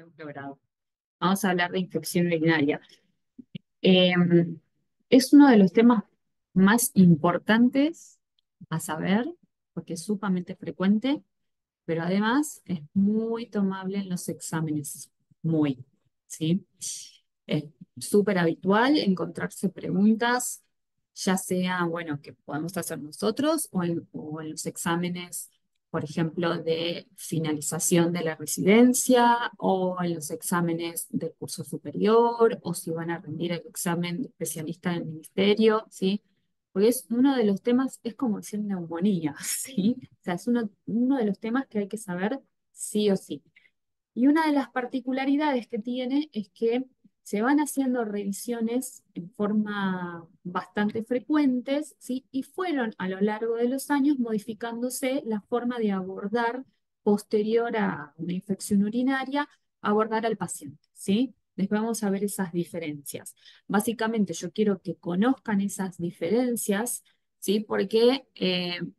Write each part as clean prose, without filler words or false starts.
segundo grado. Vamos a hablar de infección urinaria. Eh, es uno de los temas más importantes a saber, porque es sumamente frecuente, pero además es muy tomable en los exámenes. Muy, ¿sí? Es súper habitual encontrarse preguntas, ya sea, bueno, que podemos hacer nosotros o en los exámenes, por ejemplo, de finalización de la residencia o en los exámenes de curso superior o si van a rendir el examen de especialista del ministerio, ¿sí? Porque es uno de los temas, es como decir neumonía, ¿sí? O sea, es uno de los temas que hay que saber sí o sí. Y una de las particularidades que tiene es que se van haciendo revisiones en forma bastante frecuentes, ¿sí? Y fueron a lo largo de los años modificándose la forma de abordar posterior a una infección urinaria, abordar al paciente, ¿sí? Les vamos a ver esas diferencias. Básicamente yo quiero que conozcan esas diferencias, ¿sí? Porque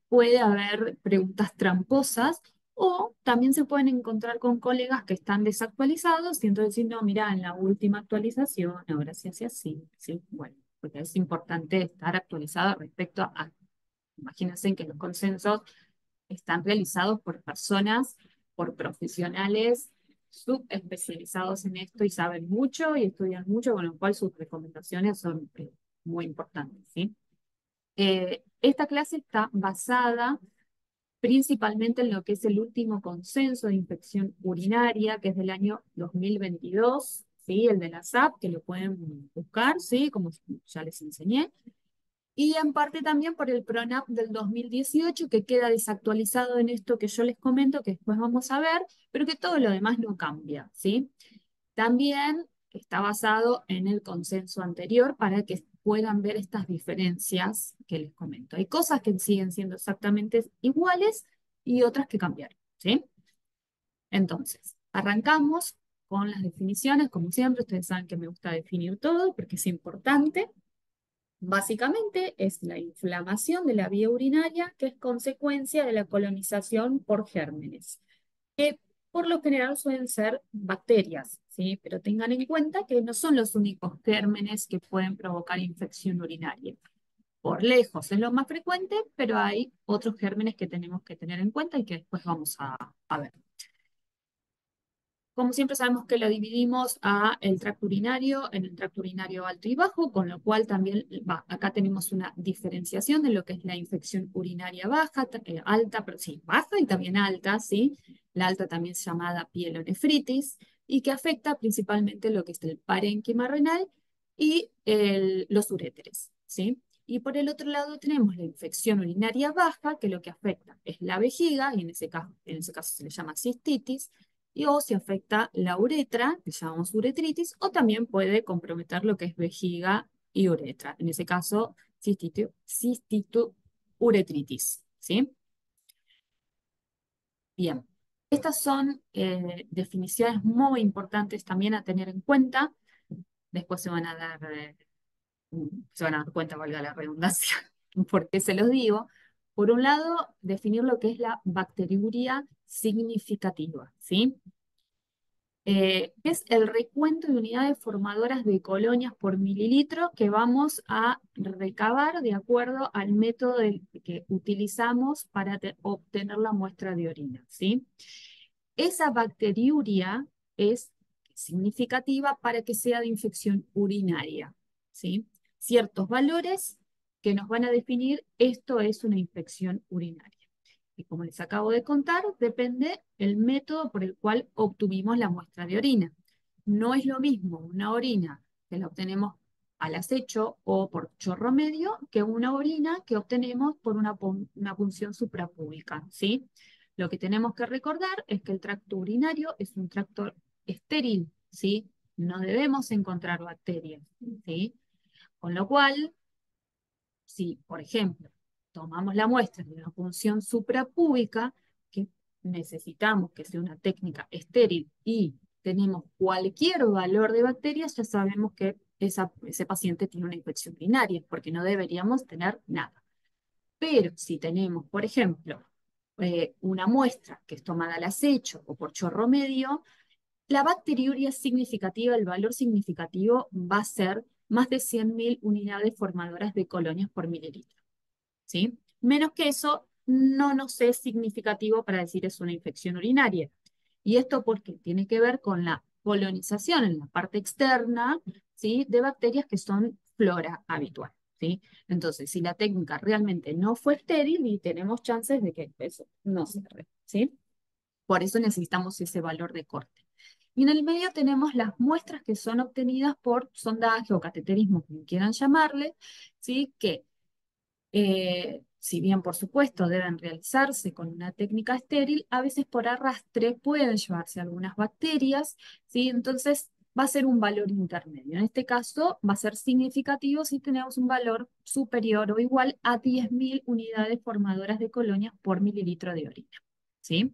puede haber preguntas tramposas o también se pueden encontrar con colegas que están desactualizados y entonces decir, no, mira, en la última actualización ahora se hace así, ¿sí? Bueno, porque es importante estar actualizado respecto imagínense que los consensos están realizados por personas, por profesionales subespecializados en esto y saben mucho y estudian mucho, con lo cual sus recomendaciones son muy importantes, ¿sí? Esta clase está basada principalmente en lo que es el último consenso de infección urinaria, que es del año 2022, ¿sí? El de la SAP, que lo pueden buscar, ¿sí? Como ya les enseñé. Y en parte también por el PRONAP del 2018, que queda desactualizado en esto que yo les comento, que después vamos a ver, pero que todo lo demás no cambia, ¿sí? También está basado en el consenso anterior para que puedan ver estas diferencias que les comento. Hay cosas que siguen siendo exactamente iguales y otras que cambiaron, ¿sí? Entonces, arrancamos con las definiciones. Como siempre, ustedes saben que me gusta definir todo porque es importante. Básicamente es la inflamación de la vía urinaria que es consecuencia de la colonización por gérmenes que por lo general suelen ser bacterias, ¿sí? Pero tengan en cuenta que no son los únicos gérmenes que pueden provocar infección urinaria. Por lejos es lo más frecuente, pero hay otros gérmenes que tenemos que tener en cuenta y que después vamos a ver. Como siempre sabemos que lo dividimos a el tracto urinario en el tracto urinario alto y bajo, con lo cual también acá tenemos una diferenciación de lo que es la infección urinaria baja, alta, pero sí, baja y también alta, ¿sí? La alta también es llamada pielonefritis y que afecta principalmente lo que es el parénquima renal y los uréteres, ¿sí? Y por el otro lado tenemos la infección urinaria baja, que lo que afecta es la vejiga, y en ese caso se le llama cistitis, y o si afecta la uretra, que llamamos uretritis, o también puede comprometer lo que es vejiga y uretra. En ese caso, uretritis, ¿sí? Bien. Estas son definiciones muy importantes también a tener en cuenta. Después se van a dar cuenta, valga la redundancia, por qué se los digo. Por un lado, definir lo que es la bacteriuria significativa, ¿sí? Que es el recuento de unidades formadoras de colonias por mililitro que vamos a recabar de acuerdo al método que utilizamos para obtener la muestra de orina, ¿sí? Esa bacteriuria es significativa para que sea de infección urinaria, ¿sí? Ciertos valores que nos van a definir esto es una infección urinaria. Y como les acabo de contar, depende el método por el cual obtuvimos la muestra de orina. No es lo mismo una orina que la obtenemos al acecho o por chorro medio que una orina que obtenemos por una punción suprapúbica, ¿sí? Lo que tenemos que recordar es que el tracto urinario es un tracto estéril, ¿sí? No debemos encontrar bacterias, ¿sí? Con lo cual, si, por ejemplo, tomamos la muestra de una punción suprapúbica, que necesitamos que sea una técnica estéril y tenemos cualquier valor de bacterias, ya sabemos que ese paciente tiene una infección urinaria, porque no deberíamos tener nada. Pero si tenemos, por ejemplo, una muestra que es tomada al acecho o por chorro medio, La bacteriuria significativa, el valor significativo va a ser más de 100.000 unidades formadoras de colonias por mililitro, ¿sí? Menos que eso no nos es significativo para decir es una infección urinaria. ¿Y esto porque tiene que ver con la colonización en la parte externa, ¿sí? De bacterias que son flora habitual, ¿sí? Entonces, si la técnica realmente no fue estéril y tenemos chances de que eso no se re, ¿sí? Por eso necesitamos ese valor de corte. Y en el medio tenemos las muestras que son obtenidas por sondaje o cateterismo, como quieran llamarle, ¿sí? Que si bien por supuesto deben realizarse con una técnica estéril, a veces por arrastre pueden llevarse algunas bacterias, ¿sí? Entonces va a ser un valor intermedio. En este caso va a ser significativo si tenemos un valor superior o igual a 10.000 unidades formadoras de colonias por mililitro de orina, ¿sí?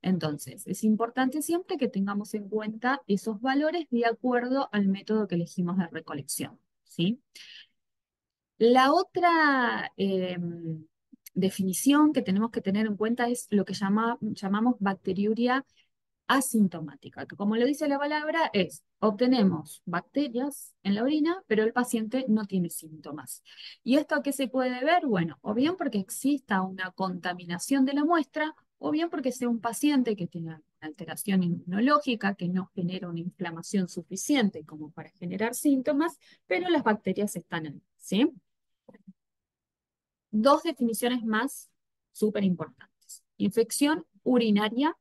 Entonces, es importante siempre que tengamos en cuenta esos valores de acuerdo al método que elegimos de recolección, ¿sí? La otra definición que tenemos que tener en cuenta es lo que llamamos bacteriuria asintomática, que como lo dice la palabra es, obtenemos bacterias en la orina, pero el paciente no tiene síntomas. ¿Y esto a qué se puede ver? Bueno, o bien porque exista una contaminación de la muestra, o bien porque sea un paciente que tenga una alteración inmunológica que no genera una inflamación suficiente como para generar síntomas, pero las bacterias están ahí, ¿sí? Dos definiciones más súper importantes. Infección urinaria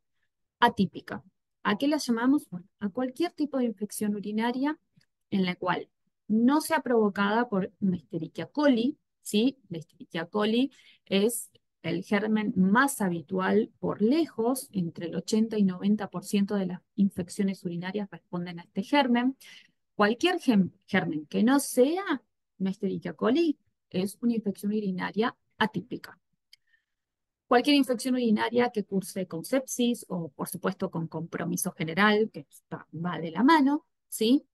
atípica. ¿A qué la llamamos? Bueno, a cualquier tipo de infección urinaria en la cual no sea provocada por una Escherichia coli, ¿sí? La Escherichia coli es el germen más habitual por lejos, entre el 80 y 90% de las infecciones urinarias responden a este germen. Cualquier germen que no sea una Escherichia coli es una infección urinaria atípica. Cualquier infección urinaria que curse con sepsis o, por supuesto, con compromiso general, que va de la mano, ¿sí?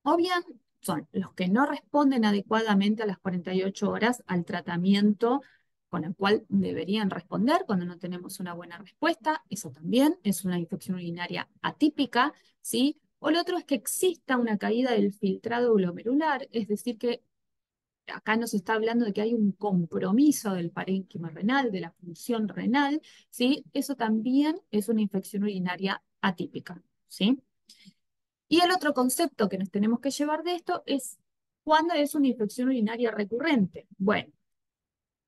O bien son los que no responden adecuadamente a las 48 horas al tratamiento con el cual deberían responder cuando no tenemos una buena respuesta. Eso también es una infección urinaria atípica, ¿sí? O lo otro es que exista una caída del filtrado glomerular, es decir, que acá nos está hablando de que hay un compromiso del parénquima renal, de la función renal, ¿sí? Eso también es una infección urinaria atípica, ¿sí? Y el otro concepto que nos tenemos que llevar de esto es cuándo es una infección urinaria recurrente. Bueno,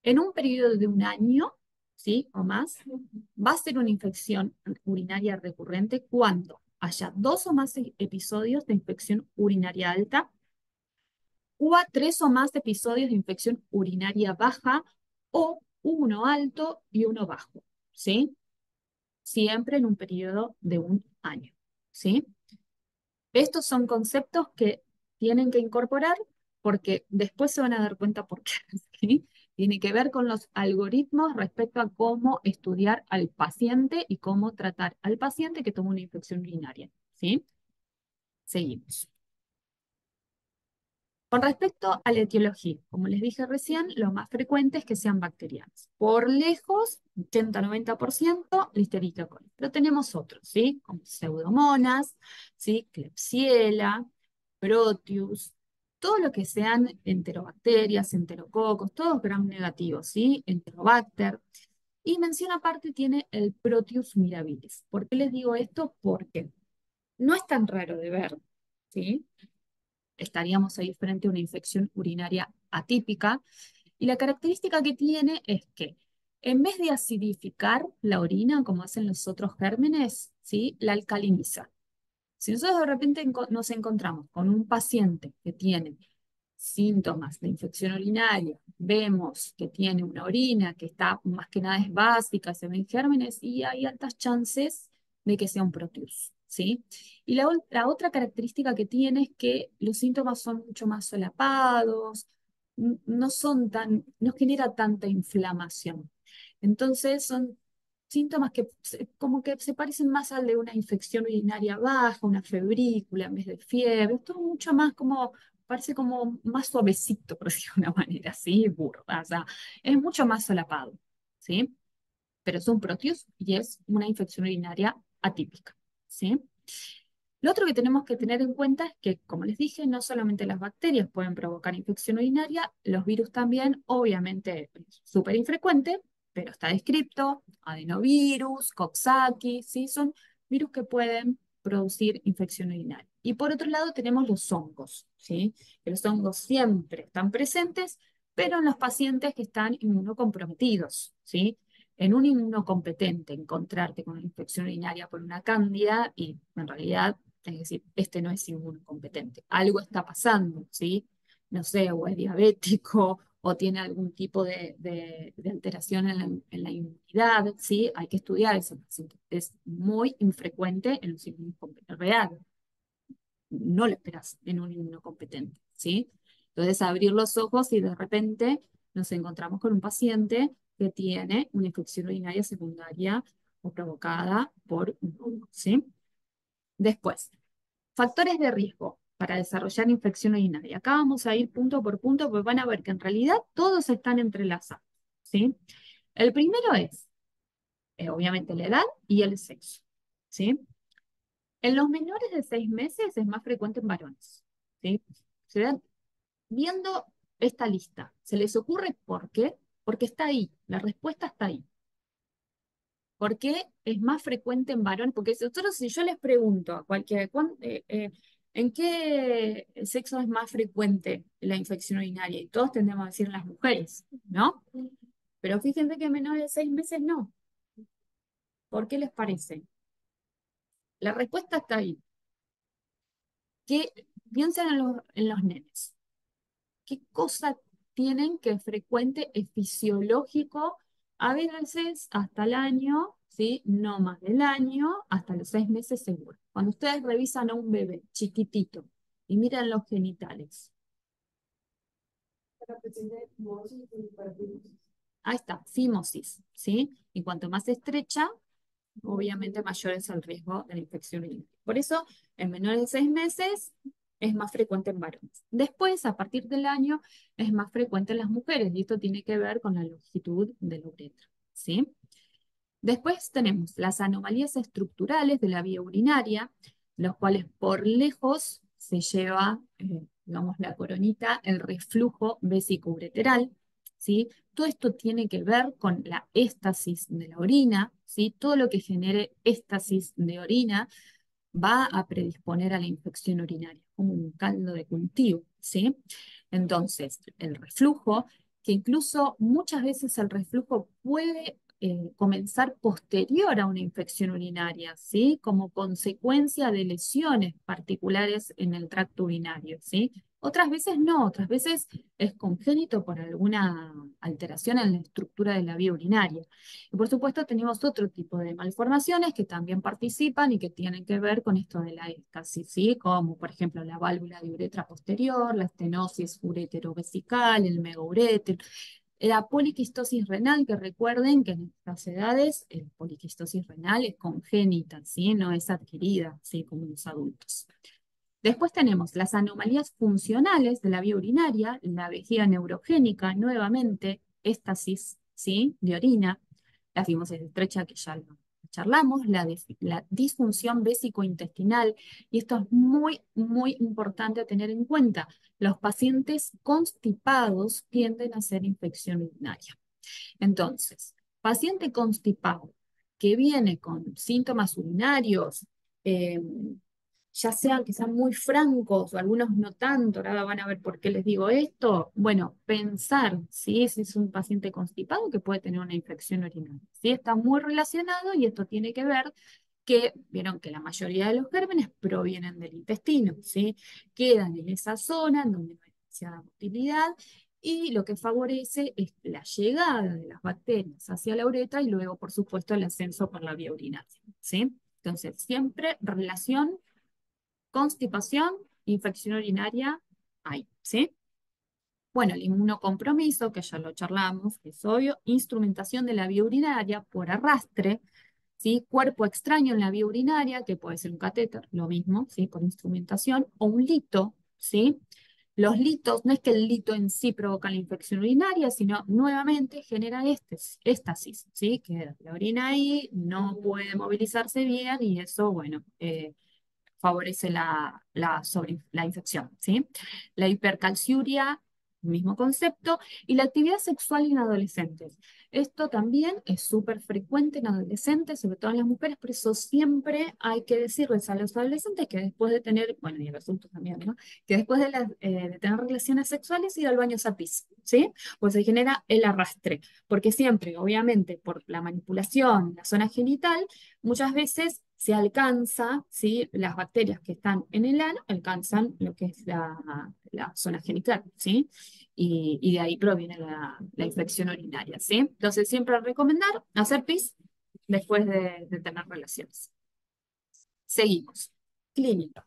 en un periodo de un año, ¿sí? O más, va a ser una infección urinaria recurrente cuando haya dos o más episodios de infección urinaria alta o a tres o más episodios de infección urinaria baja o uno alto y uno bajo, ¿sí? Siempre en un periodo de un año, ¿sí? Estos son conceptos que tienen que incorporar porque después se van a dar cuenta por qué, ¿sí? Tiene que ver con los algoritmos respecto a cómo estudiar al paciente y cómo tratar al paciente que toma una infección urinaria, ¿sí? Seguimos. Con respecto a la etiología, como les dije recién, lo más frecuente es que sean bacterianas. Por lejos, 80-90%, Listeriosis coli. Pero tenemos otros, ¿sí? Como Pseudomonas, ¿sí? Klebsiella, Proteus, todo lo que sean enterobacterias, enterococos, todos gram negativos, ¿sí? Enterobacter. Y mención aparte tiene el Proteus mirabilis. ¿Por qué les digo esto? Porque no es tan raro de ver, ¿sí? Estaríamos ahí frente a una infección urinaria atípica. Y la característica que tiene es que en vez de acidificar la orina, como hacen los otros gérmenes, ¿sí? La alcaliniza. Si nosotros de repente nos encontramos con un paciente que tiene síntomas de infección urinaria, vemos que tiene una orina que está más que nada es básica, se ven gérmenes y hay altas chances de que sea un proteus, ¿sí? Y la otra característica que tiene es que los síntomas son mucho más solapados, no son tan, no genera tanta inflamación. Entonces son síntomas que como que se parecen más al de una infección urinaria baja, una febrícula en vez de fiebre, es todo mucho más como parece como más suavecito, por decirlo de una manera así, burda, o sea, es mucho más solapado, ¿sí? Pero es un proteus y es una infección urinaria atípica, ¿sí? Lo otro que tenemos que tener en cuenta es que, como les dije, no solamente las bacterias pueden provocar infección urinaria, los virus también, obviamente es súper infrecuente, pero está descrito, adenovirus, Coxsackie, ¿sí? Son virus que pueden producir infección urinaria. Y por otro lado tenemos los hongos, ¿sí? Que los hongos siempre están presentes, pero en los pacientes que están inmunocomprometidos, ¿sí? En un inmunocompetente, encontrarte con una infección urinaria por una cándida y en realidad es decir, este no es inmunocompetente. Algo está pasando, ¿sí? No sé, o es diabético, o tiene algún tipo de alteración en la inmunidad, ¿sí? Hay que estudiar ese paciente. Es muy infrecuente en los inmunocompetentes. Real, no lo esperas en un inmunocompetente, ¿sí? Entonces, abrir los ojos y de repente nos encontramos con un paciente que tiene una infección urinaria secundaria o provocada por un hongo, ¿sí? Después, factores de riesgo para desarrollar infección urinaria. Acá vamos a ir punto por punto porque van a ver que en realidad todos están entrelazados, ¿sí? El primero es, obviamente, la edad y el sexo, ¿sí? En los menores de 6 meses es más frecuente en varones, ¿sí? Se dan, viendo esta lista, ¿se les ocurre por qué? Porque está ahí, la respuesta está ahí. ¿Por qué es más frecuente en varones? Porque nosotros, si yo les pregunto a cualquiera, ¿en qué sexo es más frecuente la infección urinaria? Y todos tendemos a decir en las mujeres, ¿no? Pero fíjense que menores de 6 meses no. ¿Por qué les parece? La respuesta está ahí. Que piensen en los nenes. ¿Qué cosa tienen que es frecuente, es fisiológico? A veces hasta el año, ¿sí? No más del año, hasta los 6 meses seguro. Cuando ustedes revisan a un bebé chiquitito y miran los genitales, ahí está, fimosis, ¿sí? Y cuanto más estrecha, obviamente mayor es el riesgo de la infección urinaria. Por eso, en menores de 6 meses es más frecuente en varones. Después, a partir del año, es más frecuente en las mujeres, y esto tiene que ver con la longitud de la uretra, ¿sí? Después tenemos las anomalías estructurales de la vía urinaria, los cuales por lejos se lleva, digamos, la coronita, el reflujo vesicoureteral, ¿sí? Todo esto tiene que ver con la éstasis de la orina, ¿sí? Todo lo que genere éstasis de orina va a predisponer a la infección urinaria, como un caldo de cultivo, ¿sí? Entonces, el reflujo, que incluso muchas veces el reflujo puede comenzar posterior a una infección urinaria, ¿sí? Como consecuencia de lesiones particulares en el tracto urinario, ¿sí? Otras veces no, otras veces es congénito por alguna alteración en la estructura de la vía urinaria. Y por supuesto tenemos otro tipo de malformaciones que también participan y que tienen que ver con esto de la éstasis, ¿sí? Como por ejemplo la válvula de uretra posterior, la estenosis ureterovesical, el megauréter, la poliquistosis renal, que recuerden que en estas edades la poliquistosis renal es congénita, ¿sí? No es adquirida, ¿sí? Como en los adultos. Después tenemos las anomalías funcionales de la vía urinaria, la vejiga neurogénica, nuevamente, éstasis, ¿sí? De orina, la fimosis estrecha que ya lo charlamos, la disfunción vésico-intestinal, y esto es muy, muy importante a tener en cuenta. Los pacientes constipados tienden a hacer infección urinaria. Entonces, paciente constipado que viene con síntomas urinarios, eh, ya sean que sean muy francos o algunos no tanto, ahora van a ver por qué les digo esto. Bueno, pensar si ese es un paciente constipado que puede tener una infección urinaria. Sí, está muy relacionado y esto tiene que ver que vieron que la mayoría de los gérmenes provienen del intestino, ¿sí? Quedan en esa zona en donde no hay demasiada motilidad y lo que favorece es la llegada de las bacterias hacia la uretra y luego, por supuesto, el ascenso por la vía urinaria, ¿sí? Entonces, siempre relación constipación, infección urinaria, hay, ¿sí? Bueno, el inmunocompromiso, que ya lo charlamos, que es obvio, instrumentación de la vía urinaria por arrastre, ¿sí? Cuerpo extraño en la vía urinaria, que puede ser un catéter, lo mismo, ¿sí? Por instrumentación, o un lito, ¿sí? Los litos, no es que el lito en sí provoca la infección urinaria, sino nuevamente genera éstasis, ¿sí? Que la orina ahí no puede movilizarse bien y eso, bueno, favorece la infección, ¿sí? La hipercalciuria, mismo concepto, y la actividad sexual en adolescentes. Esto también es súper frecuente en adolescentes, sobre todo en las mujeres, por eso siempre hay que decirles a los adolescentes que después de tener, bueno, y a los adultos también, ¿no? Que después de tener relaciones sexuales, ir al baño a pis, ¿sí? Pues se genera el arrastre, porque siempre, obviamente, por la manipulación en la zona genital, muchas veces se alcanza, ¿sí? Las bacterias que están en el ano alcanzan lo que es la zona genital, ¿sí? Y de ahí proviene la infección urinaria, ¿sí? Entonces, siempre recomendar hacer pis después de tener relaciones. Seguimos. Clínica.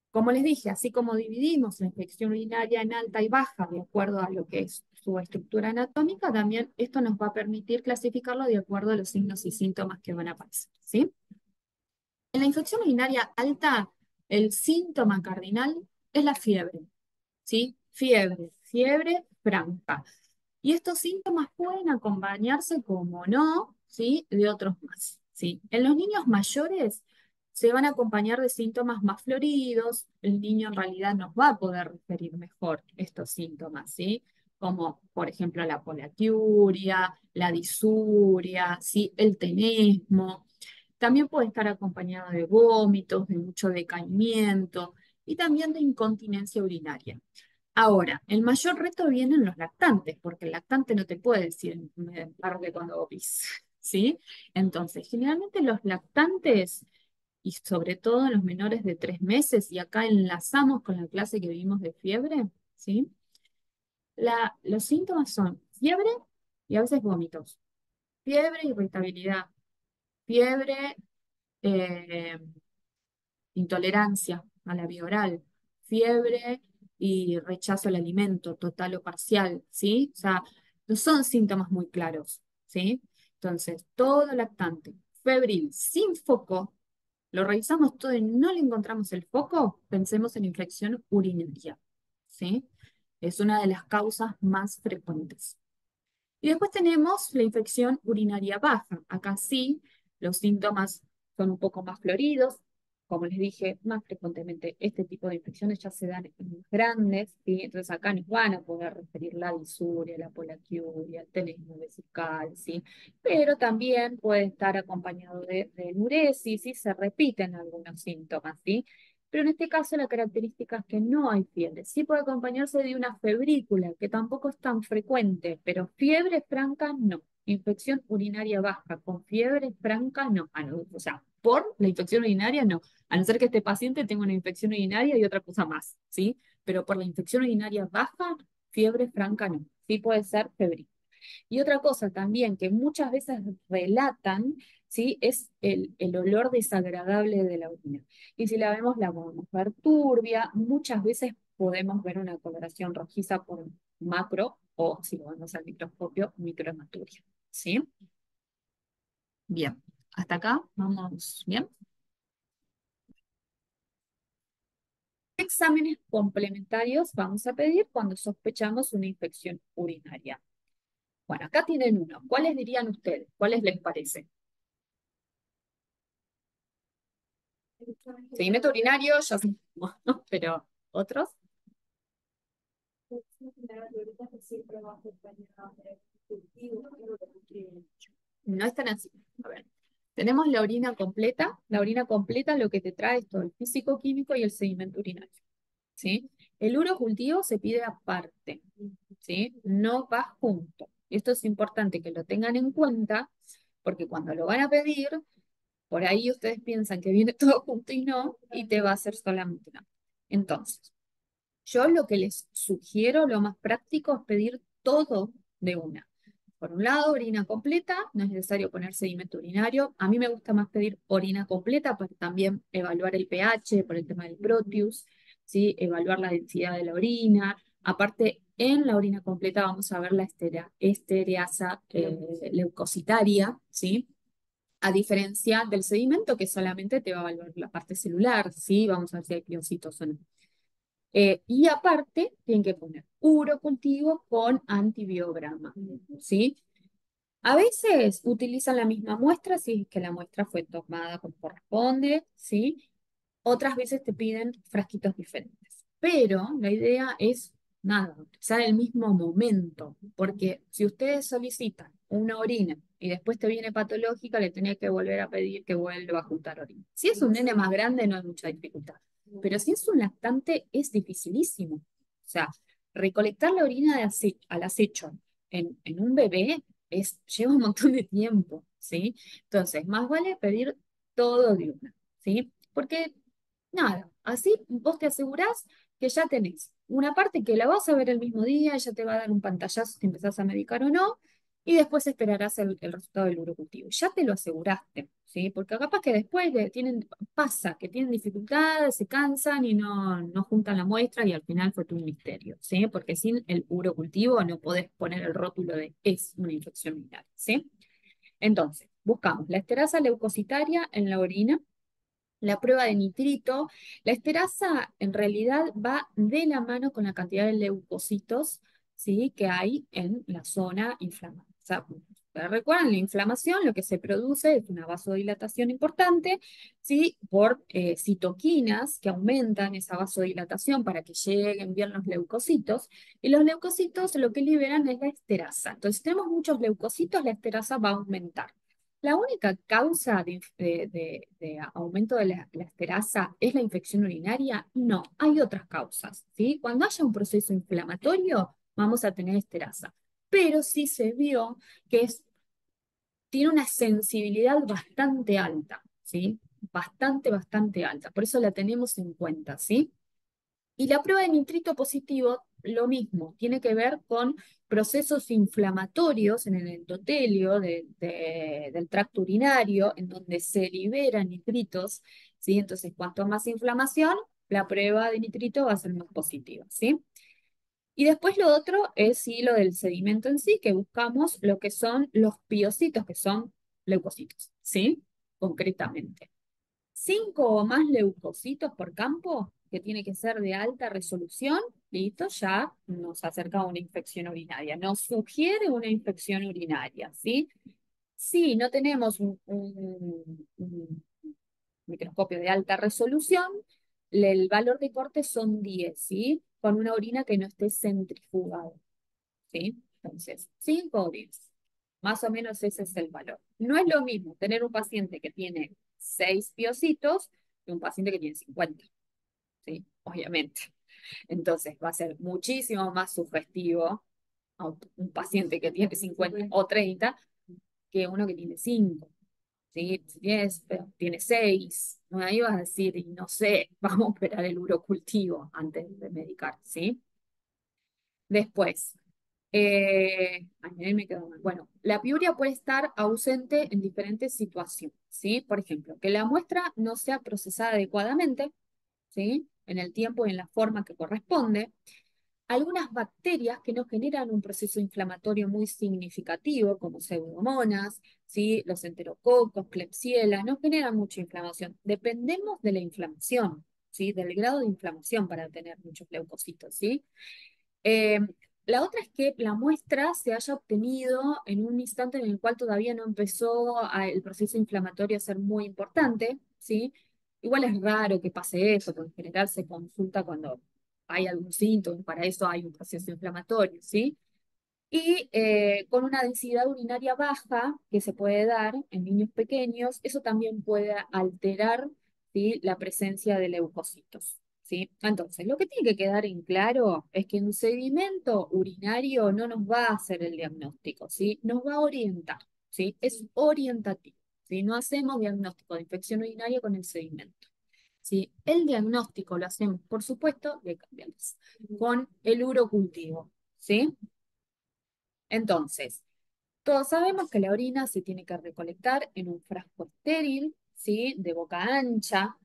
Como les dije, así como dividimos la infección urinaria en alta y baja de acuerdo a lo que es su estructura anatómica, también esto nos va a permitir clasificarlo de acuerdo a los signos y síntomas que van a aparecer, ¿sí? En la infección urinaria alta, el síntoma cardinal es la fiebre, ¿sí? Fiebre franca. Y estos síntomas pueden acompañarse, como no, ¿sí? De otros más, ¿sí? En los niños mayores se van a acompañar de síntomas más floridos. El niño en realidad nos va a poder referir mejor estos síntomas, ¿sí? Como, por ejemplo, la polatiuria, la disuria, ¿sí? El tenesmo. También puede estar acompañado de vómitos, de mucho decaimiento y también de incontinencia urinaria. Ahora, el mayor reto viene en los lactantes, porque el lactante no te puede decir me embargue cuando vos pis, ¿sí? Entonces, generalmente los lactantes, y sobre todo en los menores de 3 meses, y acá enlazamos con la clase que vimos de fiebre, ¿sí? Los síntomas son fiebre y a veces vómitos, fiebre, irritabilidad, fiebre, eh, intolerancia a la vía oral, fiebre y rechazo al alimento total o parcial, ¿sí? O sea, no son síntomas muy claros, ¿sí? Entonces, todo lactante, febril, sin foco, lo revisamos todo y no le encontramos el foco, pensemos en infección urinaria, ¿sí? Es una de las causas más frecuentes. Y después tenemos la infección urinaria baja. Acá sí, los síntomas son un poco más floridos. Como les dije, más frecuentemente este tipo de infecciones ya se dan en los grandes, ¿sí? Entonces acá nos van a poder referir la disuria, la polaquiuria, el tenesmo vesical, ¿sí? Pero también puede estar acompañado de enuresis y se repiten algunos síntomas, ¿sí? Pero en este caso la característica es que no hay fiebre. Sí puede acompañarse de una febrícula, que tampoco es tan frecuente, pero fiebre franca no. Infección urinaria baja con fiebre franca no. No, o sea, por la infección urinaria no. A no ser que este paciente tenga una infección urinaria y otra cosa más, ¿sí? Pero por la infección urinaria baja, fiebre franca no. Sí puede ser febril. Y otra cosa también que muchas veces relatan, ¿sí? Es el olor desagradable de la orina. Y si la vemos, la podemos ver turbia. Muchas veces podemos ver una coloración rojiza por macro o, si lo vemos al microscopio, microhematuria. ¿Sí? Bien. Hasta acá, vamos bien. ¿Qué exámenes complementarios vamos a pedir cuando sospechamos una infección urinaria? Bueno, acá tienen uno. ¿Cuáles dirían ustedes? ¿Cuáles les parece? Seguimiento urinario, ya sabemos, ¿no? Pero otros no están así. A ver, tenemos la orina completa. La orina completa lo que te trae es todo el físico, químico y el sedimento urinario. ¿Sí? El urocultivo se pide aparte, ¿sí? No va junto. Esto es importante que lo tengan en cuenta, porque cuando lo van a pedir, por ahí ustedes piensan que viene todo junto y no, y te va a hacer solamente una. Entonces, yo lo que les sugiero, lo más práctico, es pedir todo de una. Por un lado, orina completa, no es necesario poner sedimento urinario. A mí me gusta más pedir orina completa para también evaluar el pH por el tema del Proteus, ¿sí? Evaluar la densidad de la orina. Aparte, en la orina completa vamos a ver la estereasa leucocitaria, ¿sí? A diferencia del sedimento que solamente te va a evaluar la parte celular, ¿sí? Vamos a ver si hay pliocitos o no. Y aparte, tienen que poner urocultivo con antibiograma, ¿sí? A veces utilizan la misma muestra si es que la muestra fue tomada como corresponde, ¿sí? Otras veces te piden frasquitos diferentes. Pero la idea es, nada, utilizar el mismo momento, porque si ustedes solicitan una orina y después te viene patológica, le tenés que volver a pedir que vuelva a juntar orina. Si es un nene más grande, no hay mucha dificultad. Pero si es un lactante, es dificilísimo. O sea, recolectar la orina al acecho en un bebé lleva un montón de tiempo, ¿sí? Entonces, más vale pedir todo de una, ¿sí? Porque nada, así vos te asegurás que ya tenés una parte que la vas a ver el mismo día, ella te va a dar un pantallazo si empezás a medicar o no, y después esperarás el resultado del urocultivo. Ya te lo aseguraste, ¿sí? Porque capaz que después pasa que tienen dificultades, se cansan y no juntan la muestra y al final fue todo un misterio, ¿sí? Porque sin el urocultivo no podés poner el rótulo de es una infección urinaria, ¿sí? Entonces, buscamos la esterasa leucocitaria en la orina, la prueba de nitrito. La esterasa en realidad va de la mano con la cantidad de leucocitos, ¿sí?, que hay en la zona inflamada. O sea, recuerdan, la inflamación lo que se produce es una vasodilatación importante, ¿sí?, por citoquinas que aumentan esa vasodilatación para que lleguen bien los leucocitos, y los leucocitos lo que liberan es la esterasa. Entonces, si tenemos muchos leucocitos, la esterasa va a aumentar. ¿La única causa de aumento de la esterasa es la infección urinaria? No, hay otras causas, ¿sí? Cuando haya un proceso inflamatorio, vamos a tener esterasa. Pero sí se vio que tiene una sensibilidad bastante alta, ¿sí? Bastante alta. Por eso la tenemos en cuenta, ¿sí? Y la prueba de nitrito positivo, lo mismo, tiene que ver con procesos inflamatorios en el endotelio del tracto urinario, en donde se liberan nitritos, ¿sí? Entonces, cuanto más inflamación, la prueba de nitrito va a ser más positiva, ¿sí? Y después lo otro es sí lo del sedimento en sí, que buscamos lo que son los piocitos, que son leucocitos, ¿sí? Concretamente. 5 o más leucocitos por campo, que tiene que ser de alta resolución, listo, ya nos acerca a una infección urinaria. Nos sugiere una infección urinaria, ¿sí? Si no tenemos un microscopio de alta resolución, el valor de corte son 10, ¿sí? Con una orina que no esté centrifugada, ¿sí? Entonces, 5 o 10. Más o menos ese es el valor. No es lo mismo tener un paciente que tiene 6 piocitos que un paciente que tiene 50, ¿sí? Obviamente. Entonces va a ser muchísimo más sugestivo a un paciente que tiene 50 o 30 que uno que tiene 5, ¿sí? Si tiene 6, ¿no? Ahí vas a decir, y no sé, vamos a esperar el urocultivo antes de medicar, ¿sí? Después, ahí me quedo mal. Bueno, la piuria puede estar ausente en diferentes situaciones, ¿sí? Por ejemplo, que la muestra no sea procesada adecuadamente, ¿sí? En el tiempo y en la forma que corresponde. Algunas bacterias que no generan un proceso inflamatorio muy significativo, como pseudomonas, ¿sí? Los enterococos, Klebsiella, no generan mucha inflamación. Dependemos de la inflamación, ¿sí? Del grado de inflamación para tener muchos leucocitos, ¿sí? Eh, la otra es que la muestra se haya obtenido en un instante en el cual todavía no empezó el proceso inflamatorio a ser muy importante, ¿sí? Igual es raro que pase eso, porque en general se consulta cuando hay algún síntoma, para eso hay un proceso inflamatorio, ¿sí? Y con una densidad urinaria baja que se puede dar en niños pequeños, eso también puede alterar, ¿sí?, la presencia de leucocitos, ¿sí? Entonces, lo que tiene que quedar en claro es que un sedimento urinario no nos va a hacer el diagnóstico, ¿sí? Nos va a orientar, ¿sí? Es orientativo, ¿sí? No hacemos diagnóstico de infección urinaria con el sedimento, ¿sí? El diagnóstico lo hacemos, por supuesto, de cambiales, con el urocultivo, ¿sí? Entonces, todos sabemos que la orina se tiene que recolectar en un frasco estéril, ¿sí? De boca ancha.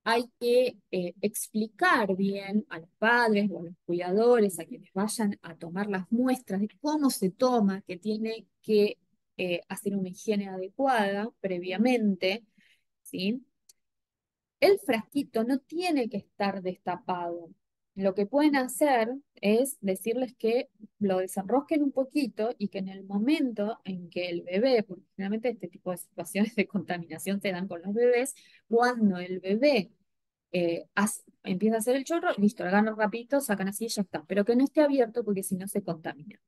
Hay que explicar bien a los padres o a los cuidadores, a quienes vayan a tomar las muestras, de cómo se toma, que tiene que hacer una higiene adecuada previamente, ¿sí? El frasquito no tiene que estar destapado. Lo que pueden hacer es decirles que lo desenrosquen un poquito y que en el momento en que el bebé, porque generalmente este tipo de situaciones de contaminación se dan con los bebés, cuando el bebé empieza a hacer el chorro, listo, lo agarran rapidito, sacan así y ya está. Pero que no esté abierto porque si no se contamina.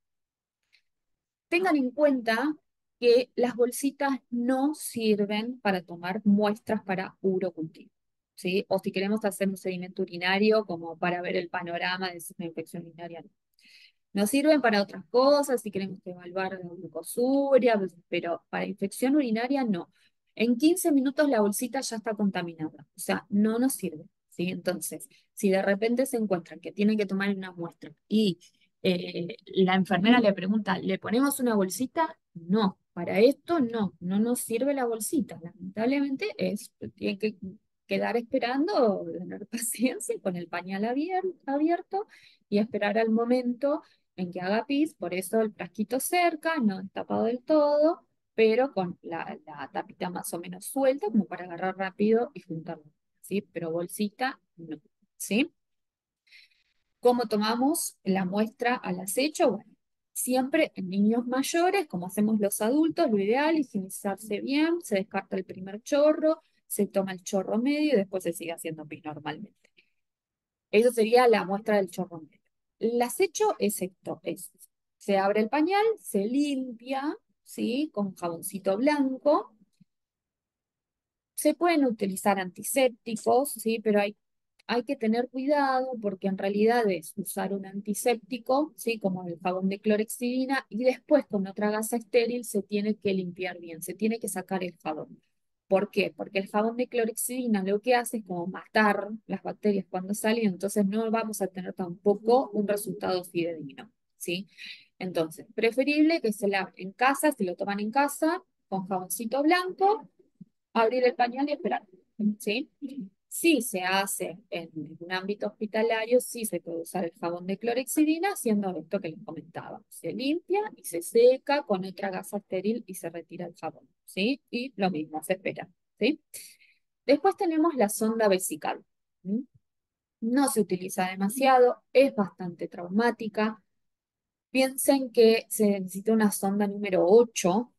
Tengan en cuenta que las bolsitas no sirven para tomar muestras para urocultivo, ¿sí? O si queremos hacer un sedimento urinario como para ver el panorama de si es una infección urinaria. No. Nos sirven para otras cosas, si queremos evaluar la glucosuria, pero para infección urinaria no. En 15 minutos la bolsita ya está contaminada, o sea, no nos sirve, ¿sí? Entonces, si de repente se encuentran que tienen que tomar una muestra y la enfermera le pregunta, ¿le ponemos una bolsita? No, para esto no, no nos sirve la bolsita. Lamentablemente tiene que quedar esperando, tener paciencia con el pañal abierto y esperar al momento en que haga pis, por eso el frasquito cerca, no tapado del todo, pero con la tapita más o menos suelta, como para agarrar rápido y juntarlo, ¿sí? Pero bolsita, no, ¿sí? ¿Cómo tomamos la muestra al acecho? Bueno, siempre en niños mayores, como hacemos los adultos, lo ideal es higienizarse bien, se descarta el primer chorro, se toma el chorro medio y después se sigue haciendo pis normalmente. Eso sería la muestra del chorro medio. El acecho es esto, se abre el pañal, se limpia, ¿sí? Con jaboncito blanco. Se pueden utilizar antisépticos, ¿sí? Pero hay que tener cuidado porque en realidad es usar un antiséptico, ¿sí? Como el jabón de clorexidina, y después con otra gasa estéril se tiene que limpiar bien, se tiene que sacar el jabón. ¿Por qué? Porque el jabón de clorexidina lo que hace es como matar las bacterias cuando salen, entonces no vamos a tener tampoco un resultado fidedigno, ¿sí? Entonces, preferible que se lave en casa, si lo toman en casa, con jaboncito blanco, abrir el pañal y esperar, ¿sí? Si se hace en un ámbito hospitalario, sí se puede usar el jabón de clorexidina, haciendo esto que les comentaba. Se limpia y se seca con otra gasa estéril y se retira el jabón, ¿sí? Y lo mismo, se espera, ¿sí? Después tenemos la sonda vesical. ¿Sí? No se utiliza demasiado, es bastante traumática. Piensen que se necesita una sonda número 8.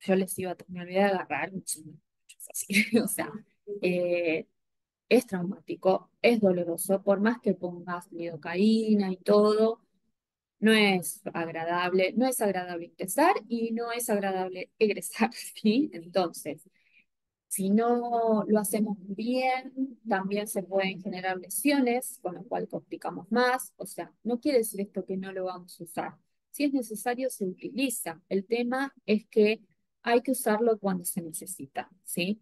Yo les iba a, me olvidé de agarrar, así, o sea, eh, es traumático, es doloroso, por más que pongas lidocaína y todo, no es agradable ingresar y no es agradable egresar, ¿sí? Entonces, si no lo hacemos bien, también se pueden generar lesiones, con lo cual complicamos más. O sea, no quiere decir esto que no lo vamos a usar. Si es necesario, se utiliza. El tema es que hay que usarlo cuando se necesita, ¿sí?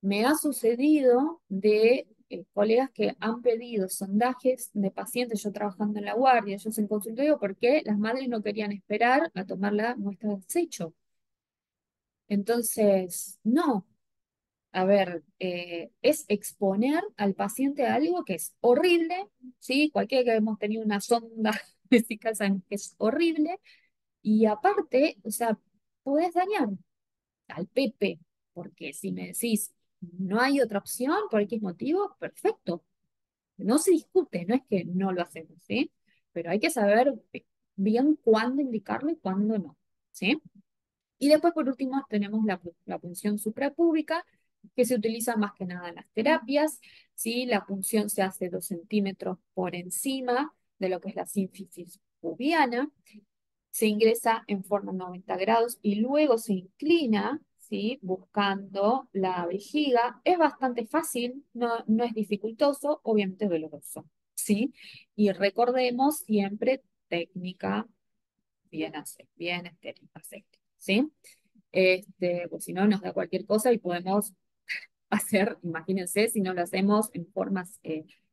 Me ha sucedido de colegas que han pedido sondajes de pacientes, yo trabajando en la guardia, ellos en consultorio, porque las madres no querían esperar a tomar la muestra de desecho. Entonces, no, a ver, es exponer al paciente a algo que es horrible, ¿sí? Cualquiera que hemos tenido una sonda física saben que es horrible, y aparte, o sea, puedes dañar al Pepe, porque si me decís, no hay otra opción por X motivo, perfecto, no se discute, no es que no lo hacemos, ¿sí? Pero hay que saber bien cuándo indicarlo y cuándo no, ¿sí? Y después, por último, tenemos la punción suprapúbica, que se utiliza más que nada en las terapias, ¿sí? La punción se hace 2 centímetros por encima de lo que es la sínfisis pubiana, se ingresa en forma 90 grados y luego se inclina, ¿sí? Buscando la vejiga. Es bastante fácil, no es dificultoso, obviamente es doloroso, ¿sí? Y recordemos siempre técnica bien estéril, aséptica, ¿sí? Pues si no, nos da cualquier cosa y podemos hacer, imagínense, si no lo hacemos en formas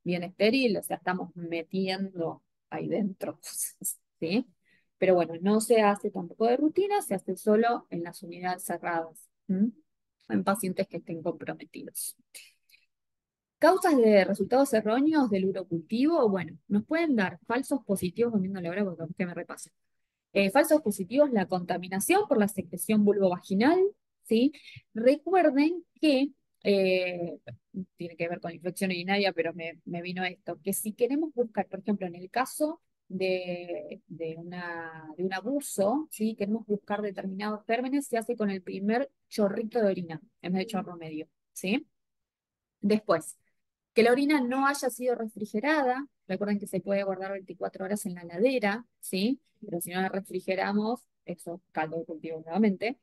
bien estéril, o sea, estamos metiendo ahí dentro cosas, ¿sí? Pero bueno, no se hace tampoco de rutina, se hace solo en las unidades cerradas, ¿m? En pacientes que estén comprometidos. Causas de resultados erróneos del urocultivo, bueno, nos pueden dar falsos positivos, volviéndole ahora porque que me repase. Falsos positivos, la contaminación por la secreción vulvovaginal, ¿sí? Recuerden que, eh, tiene que ver con la infección urinaria, pero me vino esto, que si queremos buscar, por ejemplo, en el caso de un abuso, ¿sí? Queremos buscar determinados gérmenes, se hace con el primer chorrito de orina, en vez de chorro medio, ¿sí? Después, Que la orina no haya sido refrigerada. Recuerden que se puede guardar 24 horas en la heladera, ¿sí? Pero si no la refrigeramos, eso caldo de cultivo nuevamente.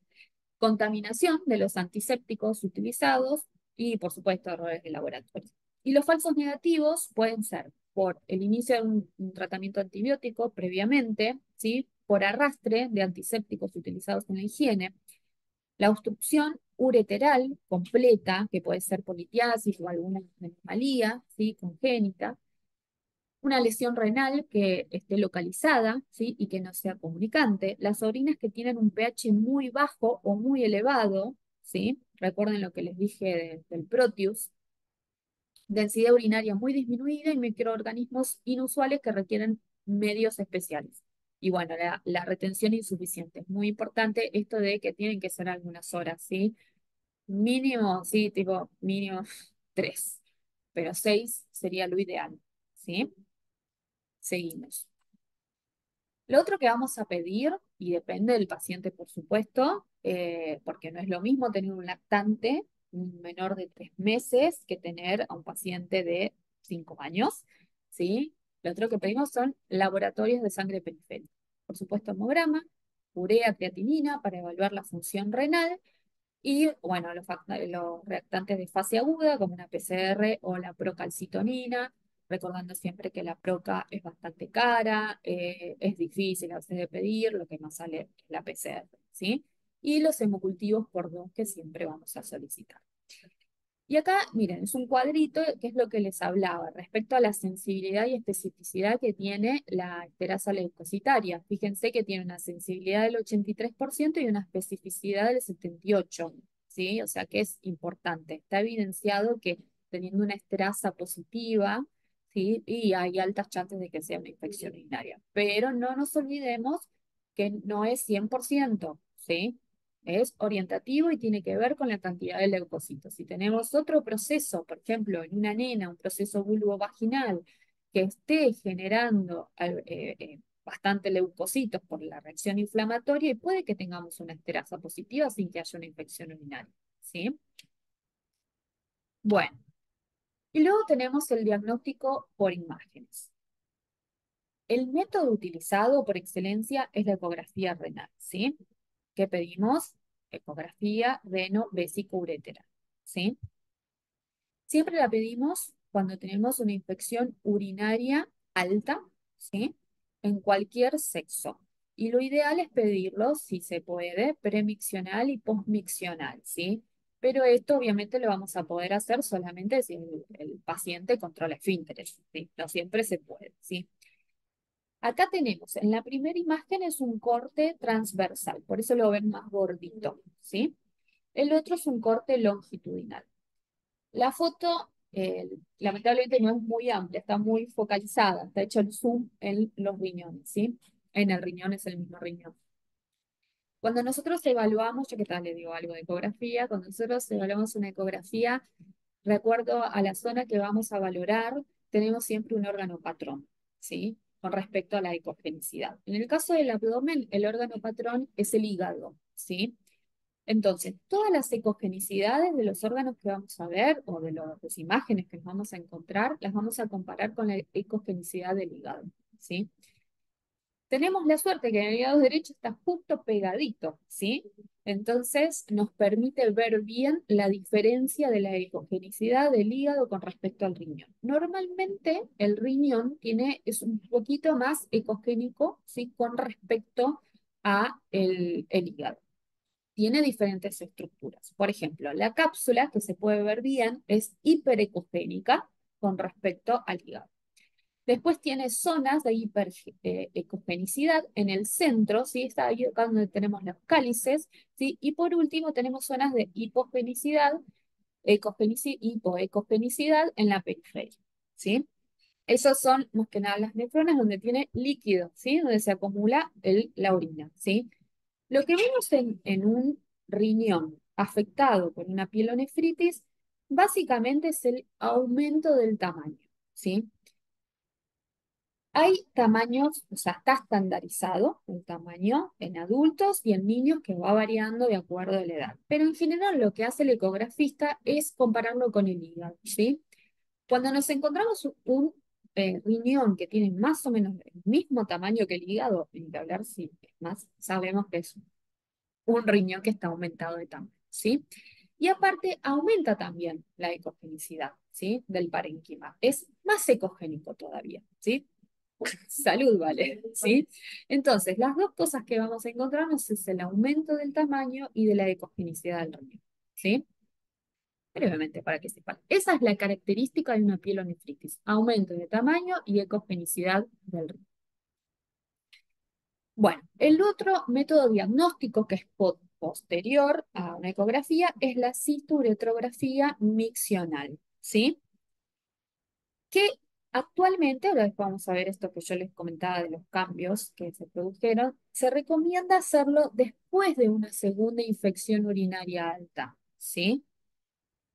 Contaminación de los antisépticos utilizados y, por supuesto, errores de laboratorio. Y los falsos negativos pueden ser por el inicio de un tratamiento antibiótico previamente, ¿sí? Por arrastre de antisépticos utilizados en la higiene, la obstrucción ureteral completa, que puede ser por litiasis o alguna anomalía, ¿sí? Congénita, una lesión renal que esté localizada, ¿sí? Y que no sea comunicante, las orinas que tienen un pH muy bajo o muy elevado, ¿sí? Recuerden lo que les dije del Proteus, densidad urinaria muy disminuida y microorganismos inusuales que requieren medios especiales. Y bueno, la retención insuficiente. Es muy importante esto de que tienen que ser algunas horas, ¿sí? Mínimo, sí, tipo mínimo 3, pero 6 sería lo ideal, ¿sí? Seguimos. Lo otro que vamos a pedir, y depende del paciente, por supuesto, porque no es lo mismo tener un lactante, un menor de 3 meses, que tener a un paciente de 5 años, ¿sí? Lo otro que pedimos son laboratorios de sangre periférica. Por supuesto, hemograma, urea, creatinina para evaluar la función renal y, bueno, los reactantes de fase aguda, como una PCR o la procalcitonina, recordando siempre que la proca es bastante cara, es difícil a veces de pedir, lo que más sale es la PCR, ¿sí? Y los hemocultivos por 2 que siempre vamos a solicitar. Y acá, miren, es un cuadrito que es lo que les hablaba respecto a la sensibilidad y especificidad que tiene la esterasa leucocitaria. Fíjense que tiene una sensibilidad del 83% y una especificidad del 78%, ¿sí? O sea que es importante. Está evidenciado que teniendo una esterasa positiva, ¿sí? Y hay altas chances de que sea una infección urinaria. Pero no nos olvidemos que no es 100%, ¿sí? Es orientativo y tiene que ver con la cantidad de leucocitos. Si tenemos otro proceso, por ejemplo, en una nena, un proceso vulvovaginal que esté generando bastante leucocitos por la reacción inflamatoria, y puede que tengamos una esterasa positiva sin que haya una infección urinaria, ¿sí? Bueno, y luego tenemos el diagnóstico por imágenes. El método utilizado por excelencia es la ecografía renal, ¿sí? ¿Qué pedimos? Ecografía reno-vesicoureteral, ¿sí? Siempre la pedimos cuando tenemos una infección urinaria alta, ¿sí? En cualquier sexo. Y lo ideal es pedirlo, si se puede, premiccional y postmiccional, ¿sí? Pero esto obviamente lo vamos a poder hacer solamente si el paciente controla esfínteres, ¿sí? No siempre se puede, ¿sí? Acá tenemos, en la primera imagen es un corte transversal, por eso lo ven más gordito, ¿sí? El otro es un corte longitudinal. La foto, lamentablemente, no es muy amplia, está muy focalizada, está hecho el zoom en los riñones, ¿sí? En el riñón es el mismo riñón. Cuando nosotros evaluamos, yo qué tal le digo algo de ecografía, cuando nosotros evaluamos una ecografía, de acuerdo a la zona que vamos a valorar, tenemos siempre un órgano patrón, ¿sí? Con respecto a la ecogenicidad. En el caso del abdomen, el órgano patrón es el hígado, ¿sí? Entonces, todas las ecogenicidades de los órganos que vamos a ver o de las imágenes que nos vamos a encontrar, las vamos a comparar con la ecogenicidad del hígado, ¿sí? Tenemos la suerte que en el hígado derecho está justo pegadito, ¿sí? Entonces nos permite ver bien la diferencia de la ecogenicidad del hígado con respecto al riñón. Normalmente el riñón es un poquito más ecogénico, ¿sí? Con respecto a el hígado. Tiene diferentes estructuras. Por ejemplo, la cápsula, que se puede ver bien, es hiperecogénica con respecto al hígado. Después tiene zonas de hiperecogenicidad en el centro, ¿sí? Está ahí acá donde tenemos los cálices, ¿sí? Y por último tenemos zonas de hipogenicidad, hipoecogenicidad en la periferia, ¿sí? Esos son más que nada las nefronas donde tiene líquido, ¿sí? Donde se acumula la orina, ¿sí? Lo que vemos en un riñón afectado por una pielonefritis, básicamente es el aumento del tamaño, ¿sí? Hay tamaños, o sea, está estandarizado el tamaño en adultos y en niños que va variando de acuerdo a la edad. Pero en general lo que hace el ecografista es compararlo con el hígado, ¿sí? Cuando nos encontramos un riñón que tiene más o menos el mismo tamaño que el hígado, ni que hablar si es más, sabemos que es un riñón que está aumentado de tamaño, ¿sí? Y aparte aumenta también la ecogenicidad, ¿sí? Del parénquima. Es más ecogénico todavía, ¿sí? Salud, vale, ¿sí? Entonces, las dos cosas que vamos a encontrarnos es el aumento del tamaño y de la ecogenicidad del riñón, ¿sí? Brevemente, para que sepan. Esa es la característica de una pielonefritis, aumento de tamaño y ecogenicidad del riñón. Bueno, el otro método diagnóstico que es posterior a una ecografía es la citouretrografía miccional, ¿sí? Que actualmente, ahora después vamos a ver esto que yo les comentaba de los cambios que se produjeron, se recomienda hacerlo después de una segunda infección urinaria alta, ¿sí?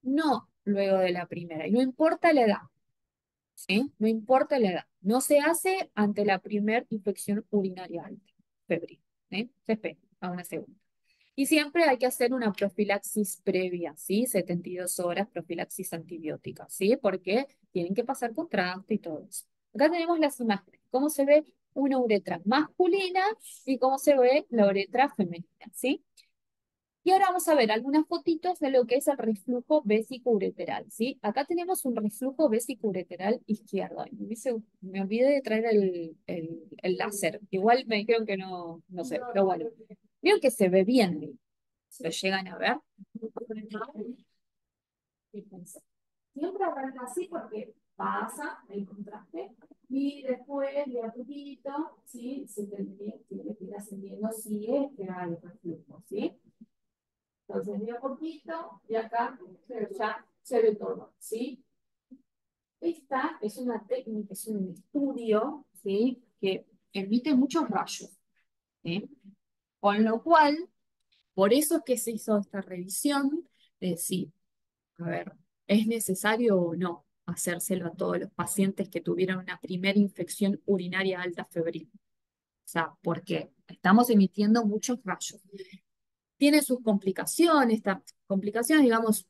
No luego de la primera, y no importa la edad, ¿sí? No importa la edad. No se hace ante la primera infección urinaria alta, febril, ¿sí? Se espera a una segunda. Y siempre hay que hacer una profilaxis previa, ¿sí? 72 horas profilaxis antibiótica, ¿sí? Porque tienen que pasar contraste y todo eso. Acá tenemos las imágenes, cómo se ve una uretra masculina y cómo se ve la uretra femenina, ¿sí? Y ahora vamos a ver algunas fotitos de lo que es el reflujo vesicoureteral, ¿sí? Acá tenemos un reflujo vesicoureteral izquierdo. Me olvidé de traer el láser. Igual me dijeron que no, no sé, pero bueno. Veo que se ve bien. ¿Lo llegan a ver? Fíjense. Siempre arranca así porque pasa el contraste y después de a poquito, ¿sí? Tiene que ir ascendiendo si es que hay reflujo, ¿sí? Entonces, de a poquito, y acá ya se ve todo, ¿sí? Esta es una técnica, es un estudio, ¿sí? Que emite muchos rayos, ¿sí? Con lo cual, por eso es que se hizo esta revisión de si, a ver, ¿es necesario o no hacérselo a todos los pacientes que tuvieron una primera infección urinaria alta febril? O sea, porque estamos emitiendo muchos rayos. Tiene sus complicaciones, complicaciones, digamos,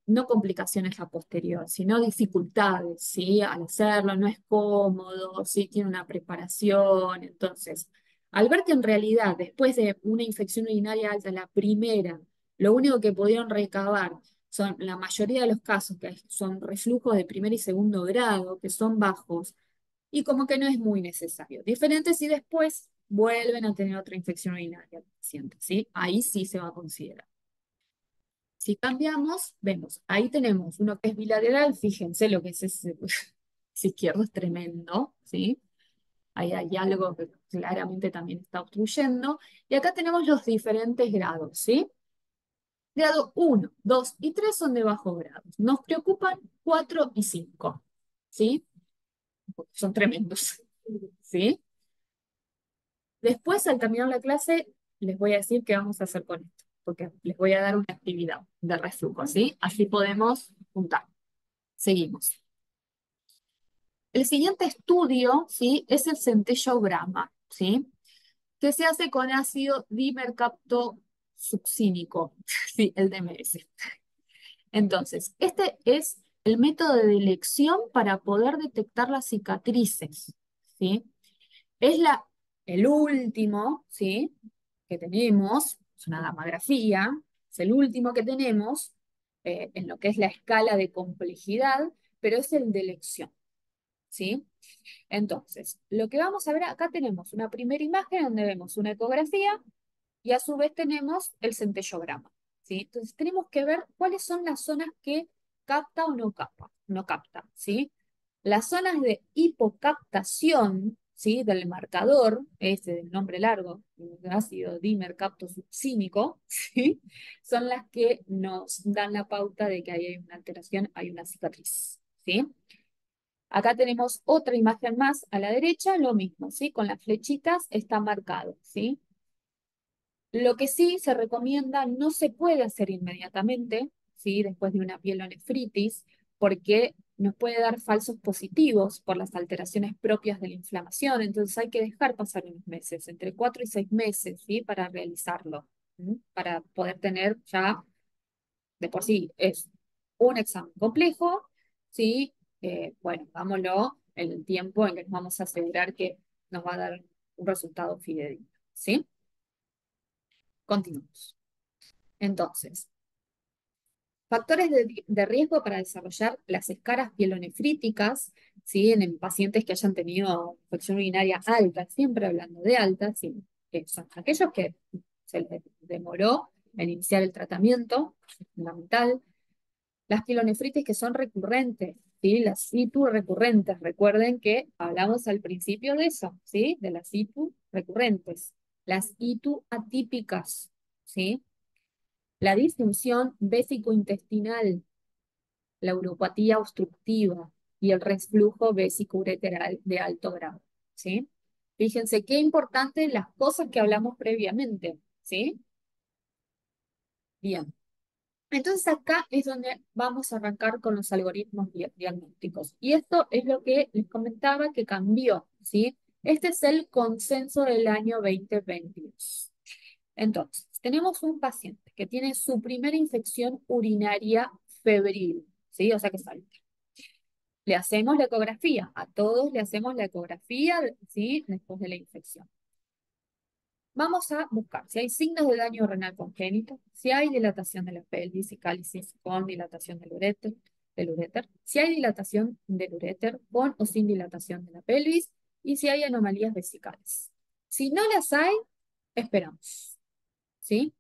no complicaciones a posterior, sino dificultades, ¿sí? Al hacerlo no es cómodo, ¿sí? Tiene una preparación. Entonces, al ver que en realidad, después de una infección urinaria alta, la primera, lo único que pudieron recabar son, la mayoría de los casos, que son reflujos de primer y segundo grado, que son bajos, y como que no es muy necesario. Diferente si después vuelven a tener otra infección urinaria el paciente, ¿sí? Ahí sí se va a considerar. Si cambiamos, vemos, ahí tenemos uno que es bilateral, fíjense lo que es ese, ese izquierdo es tremendo, ¿sí? Ahí hay algo que claramente también está obstruyendo. Y acá tenemos los diferentes grados, ¿sí? Grado 1, 2 y 3 son de bajo grado. Nos preocupan 4 y 5, ¿sí? Porque son tremendos, ¿sí? Después, al terminar la clase, les voy a decir qué vamos a hacer con esto, porque les voy a dar una actividad de reflujo, ¿sí? Así podemos juntar. Seguimos. El siguiente estudio, ¿sí? Es el centellograma, ¿sí? Que se hace con ácido dimercaptosuccínico, ¿sí? El DMS. Entonces, este es el método de elección para poder detectar las cicatrices, ¿sí? Es el último, ¿sí? Que tenemos, es una gammagrafía, es el último que tenemos en lo que es la escala de complejidad, pero es el de elección, ¿sí? Entonces, lo que vamos a ver acá tenemos una primera imagen donde vemos una ecografía y a su vez tenemos el centellograma, ¿sí? Entonces, tenemos que ver cuáles son las zonas que capta o no capta, ¿sí? Las zonas de hipocaptación, ¿sí? Del marcador, este del nombre largo, el ácido dimercaptosuccínico, ¿sí? Son las que nos dan la pauta de que ahí hay una alteración, hay una cicatriz, ¿sí? Acá tenemos otra imagen más a la derecha, lo mismo, ¿sí? Con las flechitas está marcado, ¿sí? Lo que sí se recomienda, no se puede hacer inmediatamente, ¿sí? Después de una pielonefritis, porque nos puede dar falsos positivos por las alteraciones propias de la inflamación. Entonces hay que dejar pasar unos meses, entre 4 y 6 meses, ¿sí? Para realizarlo, ¿sí? Para poder tener ya, de por sí, es un examen complejo, ¿sí? bueno, dámoslo en el tiempo en que nos vamos a asegurar que nos va a dar un resultado fidedigno, ¿sí? Continuamos. Entonces, factores de riesgo para desarrollar las escaras pielonefríticas, ¿sí? En pacientes que hayan tenido infección urinaria alta, siempre hablando de alta, ¿sí? Que son aquellos que se les demoró en iniciar el tratamiento, es fundamental. Las pielonefritis que son recurrentes, ¿sí? Las ITU recurrentes, recuerden que hablamos al principio de eso, ¿sí? De las ITU recurrentes. Las ITU atípicas, ¿sí? La disfunción vésico-intestinal, la uropatía obstructiva y el reflujo vésico-ureteral de alto grado, ¿sí? Fíjense qué importante las cosas que hablamos previamente, ¿sí? Bien. Entonces acá es donde vamos a arrancar con los algoritmos diagnósticos. Y esto es lo que les comentaba que cambió, ¿sí? Este es el consenso del año 2022. Entonces, tenemos un paciente que tiene su primera infección urinaria febril, ¿sí? O sea que salta. Le hacemos la ecografía, a todos le hacemos la ecografía, ¿sí? Después de la infección. Vamos a buscar si hay signos de daño renal congénito, si hay dilatación de la pelvis y cálices con dilatación del uréter, si hay dilatación del uréter con o sin dilatación de la pelvis y si hay anomalías vesicales. Si no las hay, esperamos, ¿sí?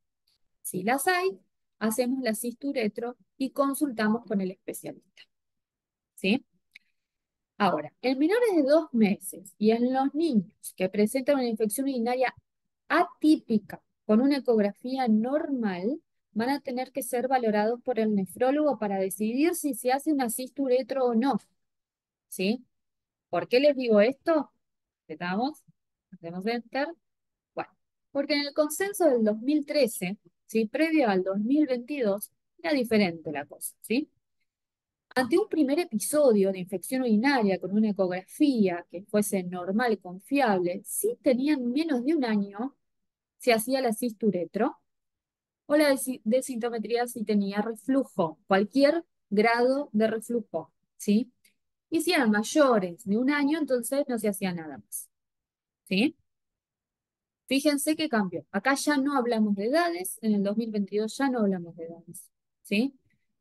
Si las hay, hacemos la cisturetro y consultamos con el especialista, ¿sí? Ahora, en menores de 2 meses y en los niños que presentan una infección urinaria atípica con una ecografía normal, van a tener que ser valorados por el nefrólogo para decidir si se hace una cisturetro o no, ¿sí? ¿Por qué les digo esto? ¿Estamos? Hacemos enter. Bueno, porque en el consenso del 2013, ¿sí? Previo al 2022, era diferente la cosa, ¿sí? Ante un primer episodio de infección urinaria con una ecografía que fuese normal y confiable, si tenían menos de un año, se hacía la cisturetro o la densitometría si tenía reflujo, cualquier grado de reflujo, ¿sí? Y si eran mayores de un año, entonces no se hacía nada más, ¿sí? Fíjense qué cambió. Acá ya no hablamos de edades, en el 2022 ya no hablamos de edades, ¿sí?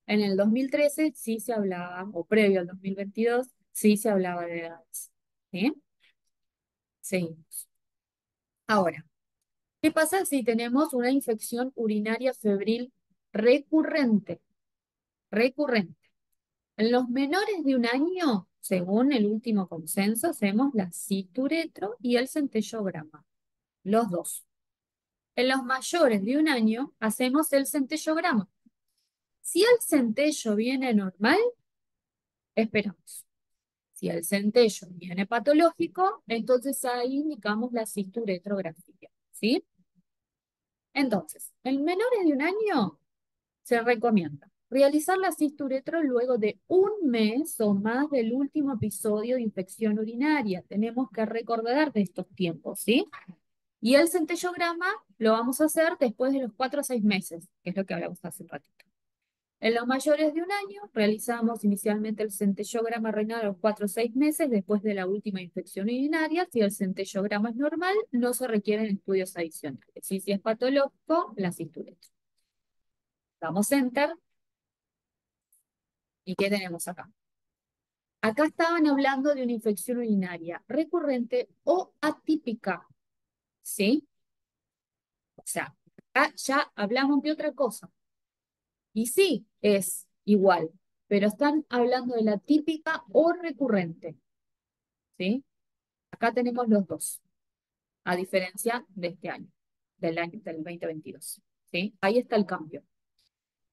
En el 2013 sí se hablaba, o previo al 2022, sí se hablaba de edades, ¿sí? Seguimos. Ahora, ¿qué pasa si tenemos una infección urinaria febril recurrente? Recurrente. En los menores de un año, según el último consenso, hacemos la cituretro y el centellograma, los dos. En los mayores de un año, hacemos el centellograma. Si el centello viene normal, esperamos. Si el centello viene patológico, entonces ahí indicamos la cisturetrografía, ¿sí? Entonces, en menores de un año, se recomienda realizar la cisturetro luego de un mes o más del último episodio de infección urinaria. Tenemos que recordar de estos tiempos, ¿sí? Y el centellograma lo vamos a hacer después de los 4 o 6 meses, que es lo que hablamos hace un ratito. En los mayores de un año, realizamos inicialmente el centellograma renal a los 4 o 6 meses después de la última infección urinaria. Si el centellograma es normal, no se requieren estudios adicionales. Si es patológico, la cisturetro. Damos enter. ¿Y qué tenemos acá? Acá estaban hablando de una infección urinaria recurrente o atípica, ¿sí? O sea, acá ya hablamos de otra cosa. Y sí, es igual, pero están hablando de la típica o recurrente, ¿sí? Acá tenemos los dos, a diferencia de este año, del 2022, ¿sí? Ahí está el cambio.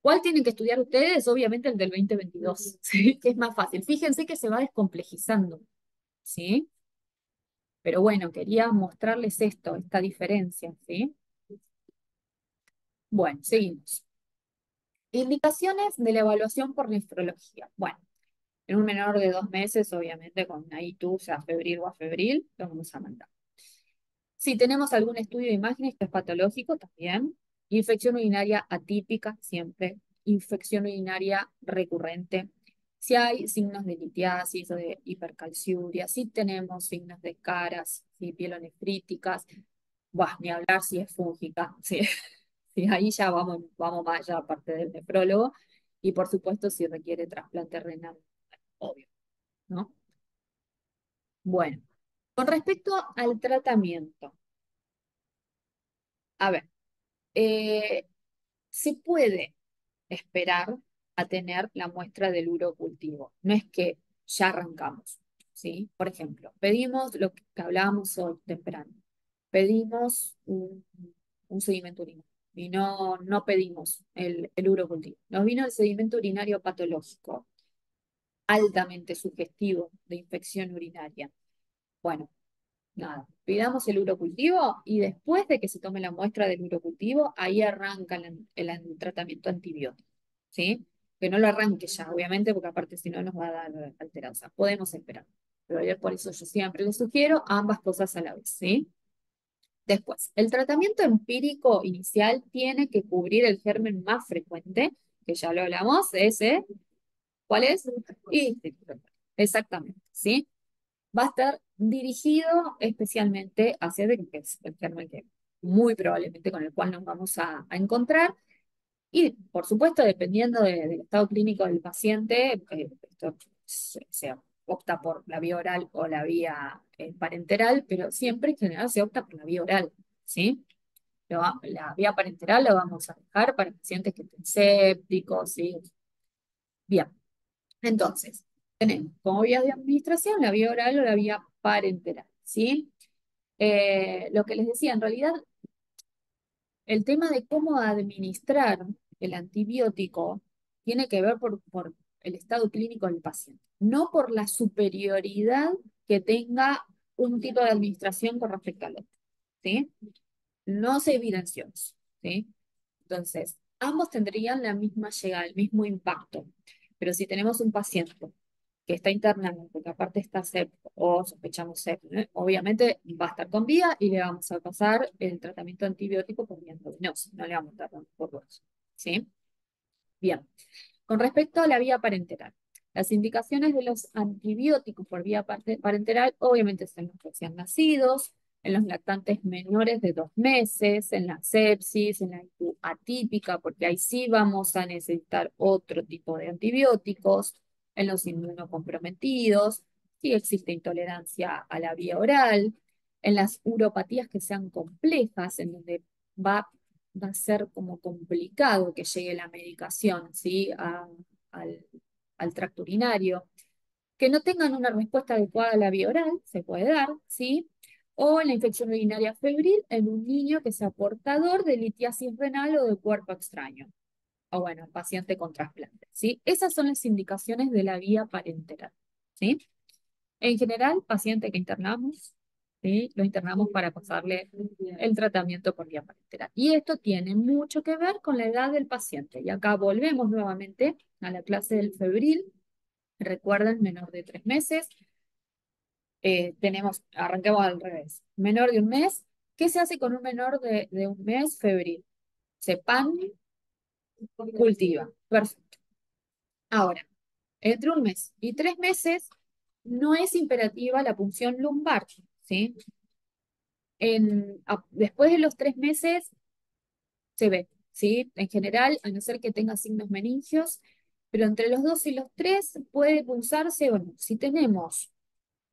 ¿Cuál tienen que estudiar ustedes? Obviamente el del 2022, ¿sí? Que es más fácil. Fíjense que se va descomplejizando, ¿sí? Pero bueno, quería mostrarles esto, esta diferencia, ¿sí? Bueno, seguimos. Indicaciones de la evaluación por nefrología. Bueno, en un menor de 2 meses, obviamente, con una ITU, sea febril o afebril, lo vamos a mandar. Si tenemos algún estudio de imágenes que es patológico, también. Infección urinaria atípica, siempre. Infección urinaria recurrente. Si hay signos de litiasis o de hipercalciuria, si tenemos signos de caras, si pielonefríticas, buah, ni hablar si es fúngica, sí, sí, ahí ya vamos más allá aparte del nefrólogo, y por supuesto si requiere trasplante renal, obvio, ¿no? Bueno, con respecto al tratamiento, a ver, eh, se puede esperar a tener la muestra del urocultivo. No es que ya arrancamos, ¿sí? Por ejemplo, pedimos lo que hablábamos hoy temprano, pedimos un sedimento urinario y no pedimos el urocultivo. Nos vino el sedimento urinario patológico, altamente sugestivo de infección urinaria. Bueno, nada, pidamos el urocultivo y después de que se tome la muestra del urocultivo, ahí arranca el tratamiento antibiótico, ¿sí? Que no lo arranque ya, obviamente, porque aparte si no nos va a dar alteranza. Podemos esperar. Pero por eso yo siempre les sugiero ambas cosas a la vez, ¿sí? Después, el tratamiento empírico inicial tiene que cubrir el germen más frecuente, que ya lo hablamos, ese, ¿cuál es? Y, exactamente, ¿sí? Va a estar dirigido especialmente hacia que es el germen que muy probablemente con el cual nos vamos a encontrar. Y, por supuesto, dependiendo del estado clínico del paciente, esto se opta por la vía oral o la vía parenteral, pero siempre en general se opta por la vía oral, ¿sí? La vía parenteral la vamos a dejar para pacientes que estén sépticos, ¿sí? Bien, entonces, tenemos como vía de administración la vía oral o la vía parenteral, ¿sí? Lo que les decía, en realidad, el tema de cómo administrar el antibiótico tiene que ver por el estado clínico del paciente, no por la superioridad que tenga un tipo de administración con respecto al otro, ¿sí? No se evidenció eso, ¿sí? Entonces, ambos tendrían la misma llegada, el mismo impacto, pero si tenemos un paciente que está internando, porque aparte está séptico o sospechamos sepsis, ¿eh? Obviamente va a estar con vía y le vamos a pasar el tratamiento antibiótico por vía endovenosa, no le vamos a dar por hueso, ¿sí? Bien, con respecto a la vía parenteral, las indicaciones de los antibióticos por vía parenteral obviamente son los recién nacidos, en los lactantes menores de 2 meses, en la sepsis, en la ITU atípica, porque ahí sí vamos a necesitar otro tipo de antibióticos, en los inmunocomprometidos, si existe intolerancia a la vía oral, en las uropatías que sean complejas, en donde va va a ser como complicado que llegue la medicación, ¿sí? Al, al tracto urinario. Que no tengan una respuesta adecuada a la vía oral, se puede dar, ¿sí? O en la infección urinaria febril en un niño que sea portador de litiasis renal o de cuerpo extraño. O bueno, el paciente con trasplante, ¿sí? Esas son las indicaciones de la vía parenteral, ¿sí? En general, paciente que internamos, ¿sí? Lo internamos para pasarle el tratamiento por vía parenteral. Y esto tiene mucho que ver con la edad del paciente. Y acá volvemos nuevamente a la clase del febril. Recuerden, menor de 3 meses. Arranquemos al revés. Menor de un mes. ¿Qué se hace con un menor de un mes febril? Se pan, cultiva. Perfecto. Ahora, entre un mes y 3 meses no es imperativa la punción lumbar, ¿sí? Después de los 3 meses se ve, ¿sí? En general, a no ser que tenga signos meningios, pero entre los 2 y los 3 puede pulsarse o no. Si tenemos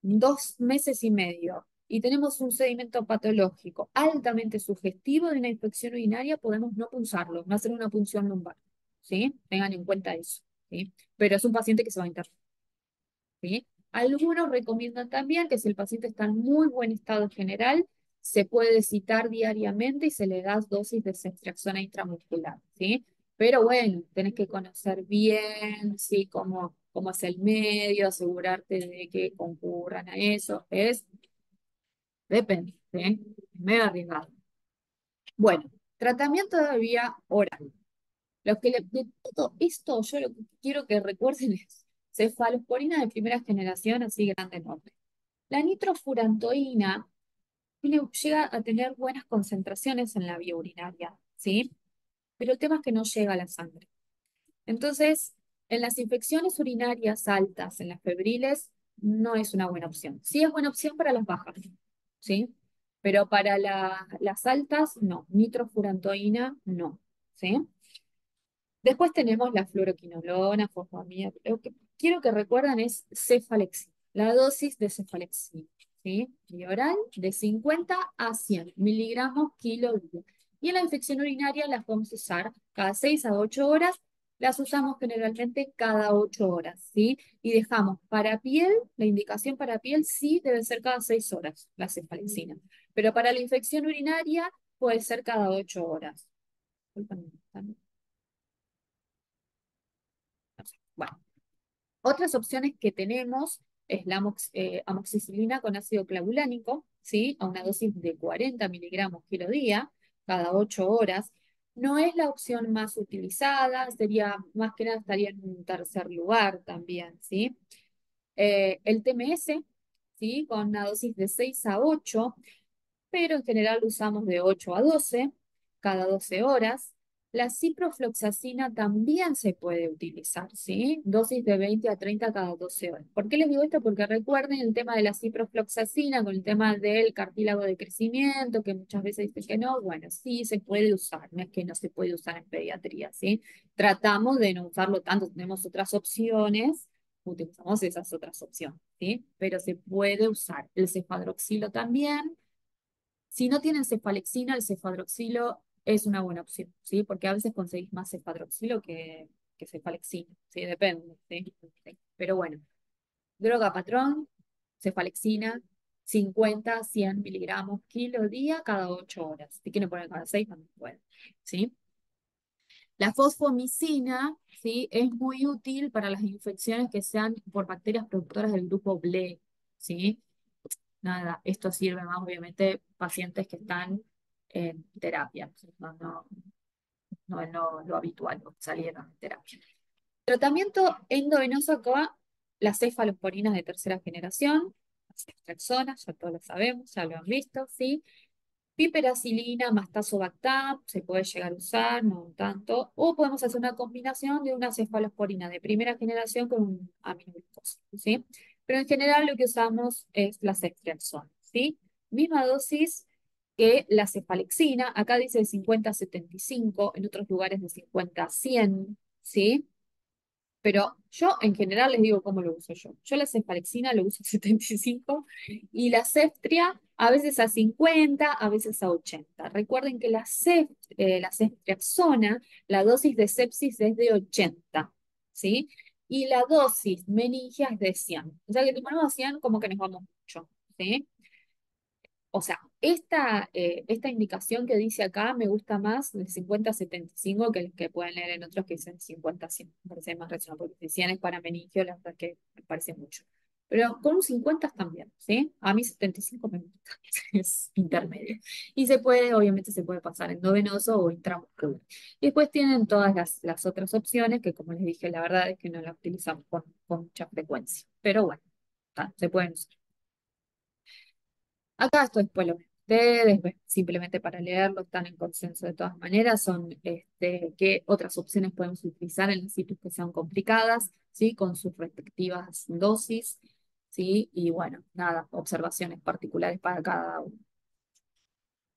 2 meses y medio y tenemos un sedimento patológico altamente sugestivo de una infección urinaria, podemos no punzarlo, no hacer una punción lumbar, ¿sí? Tengan en cuenta eso, ¿sí? Pero es un paciente que se va a internar, ¿sí? Algunos recomiendan también que si el paciente está en muy buen estado general, se puede citar diariamente y se le da dosis de ceftriaxona intramuscular, ¿sí? Pero bueno, tenés que conocer bien, ¿sí? Cómo es el medio, asegurarte de que concurran a eso. Depende, ¿sí? Es medio arriesgado. Bueno, tratamiento de vía oral. De todo esto, yo lo que quiero que recuerden es cefalosporina de primera generación, así grande nombre. La nitrofurantoína llega a tener buenas concentraciones en la vía urinaria, ¿sí? Pero el tema es que no llega a la sangre. Entonces, En las infecciones urinarias altas, en las febriles, no es una buena opción. Sí es buena opción para las bajas, ¿sí? Pero para las altas, no. Nitrofurantoína, no, ¿sí? Después tenemos la fluoroquinolona, fosfamida. Lo que quiero que recuerden es cefalexina, la dosis de cefalexina, ¿sí? Y oral de 50 a 100 miligramos kilo día. Y en la infección urinaria las vamos a usar cada 6 a 8 horas. Las usamos generalmente cada 8 horas, ¿sí? Y dejamos para piel, la indicación para piel sí debe ser cada 6 horas la cefalexina. Pero para la infección urinaria puede ser cada 8 horas. Disculpen, bueno. Otras opciones que tenemos es la amoxicilina con ácido clavulánico, ¿sí? A una dosis de 40 miligramos kilo día, cada 8 horas. No es la opción más utilizada, sería, más que nada estaría en un tercer lugar también, ¿sí? El TMS, ¿sí? Con una dosis de 6 a 8 pero en general lo usamos de 8 a 12 cada 12 horas. La ciprofloxacina también se puede utilizar, ¿sí? Dosis de 20 a 30 cada 12 horas. ¿Por qué les digo esto? Porque recuerden el tema de la ciprofloxacina con el tema del cartílago de crecimiento, que muchas veces dicen que no. Bueno, sí se puede usar, no es que no se puede usar en pediatría, ¿sí? Tratamos de no usarlo tanto, tenemos otras opciones, utilizamos esas otras opciones, ¿sí? Pero se puede usar. El cefadroxilo también. Si no tienen cefalexina, el cefadroxilo es una buena opción, ¿sí? Porque a veces conseguís más cefadroxilo que cefalexina, ¿sí? Depende, ¿sí? Sí. Pero bueno, droga patrón, cefalexina, 50, 100 miligramos kilo día cada 8 horas. Si quieren poner cada 6, también pueden, ¿sí? La fosfomicina, ¿sí? Es muy útil para las infecciones que sean por bacterias productoras del grupo BLE, ¿sí? Nada, esto sirve más obviamente pacientes que están en terapia, no es lo habitual, no salieron en terapia. Tratamiento endovenoso con las cefalosporinas de tercera generación, las ceftriaxona, ya todos lo sabemos, ya lo han visto, ¿sí? Piperacilina más tazobactam, se puede llegar a usar, no tanto, o podemos hacer una combinación de una cefalosporina de primera generación con un aminoglucosa, ¿sí? Pero en general lo que usamos es la ceftriaxona, ¿sí? Misma dosis que la cefalexina, acá dice de 50 a 75, en otros lugares de 50 a 100, ¿sí? Pero yo en general les digo cómo lo uso yo. Yo la cefalexina lo uso a 75 y la ceftria a veces a 50, a veces a 80. Recuerden que la ceftriaxona, la dosis de sepsis es de 80, ¿sí? Y la dosis meningia es de 100. O sea que si ponemos 100 como que nos vamos mucho, ¿sí? O sea, esta indicación que dice acá me gusta más de 50 a 75 que el que pueden leer en otros que dicen 50 a 100. Me parece más racional, porque si 100 es para meningio, la verdad que me parece mucho. Pero con un 50 también, ¿sí? A mí 75 me gusta, es intermedio. Y se puede, obviamente se puede pasar endovenoso o intramuscular. Y después tienen todas las otras opciones que, como les dije, la verdad es que no las utilizamos con mucha frecuencia. Pero bueno, se pueden usar. Acá esto después lo ven ustedes, simplemente para leerlo, están en consenso de todas maneras, son qué otras opciones podemos utilizar en los sitios que sean complicadas, ¿sí? Con sus respectivas dosis, ¿sí? Y bueno, nada, observaciones particulares para cada uno.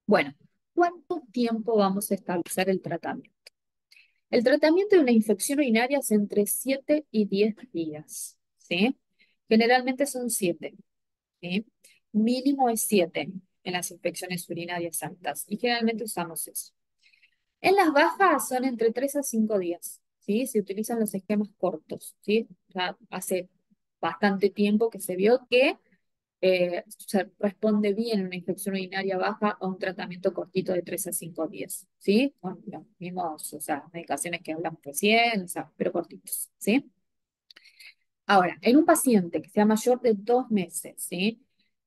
Bueno, ¿cuánto tiempo vamos a establecer el tratamiento? El tratamiento de una infección urinaria es entre 7 y 10 días, ¿sí? Generalmente son 7. ¿Sí? Mínimo es 7 en las infecciones urinarias altas y generalmente usamos eso. En las bajas son entre 3 a 5 días, ¿sí? Se utilizan los esquemas cortos, ¿sí? Ya hace bastante tiempo que se vio que se responde bien una infección urinaria baja a un tratamiento cortito de 3 a 5 días, ¿sí? Con los mismos, o sea, medicaciones que hablamos recién, o sea, pero cortitos, ¿sí? Ahora, en un paciente que sea mayor de 2 meses, ¿sí?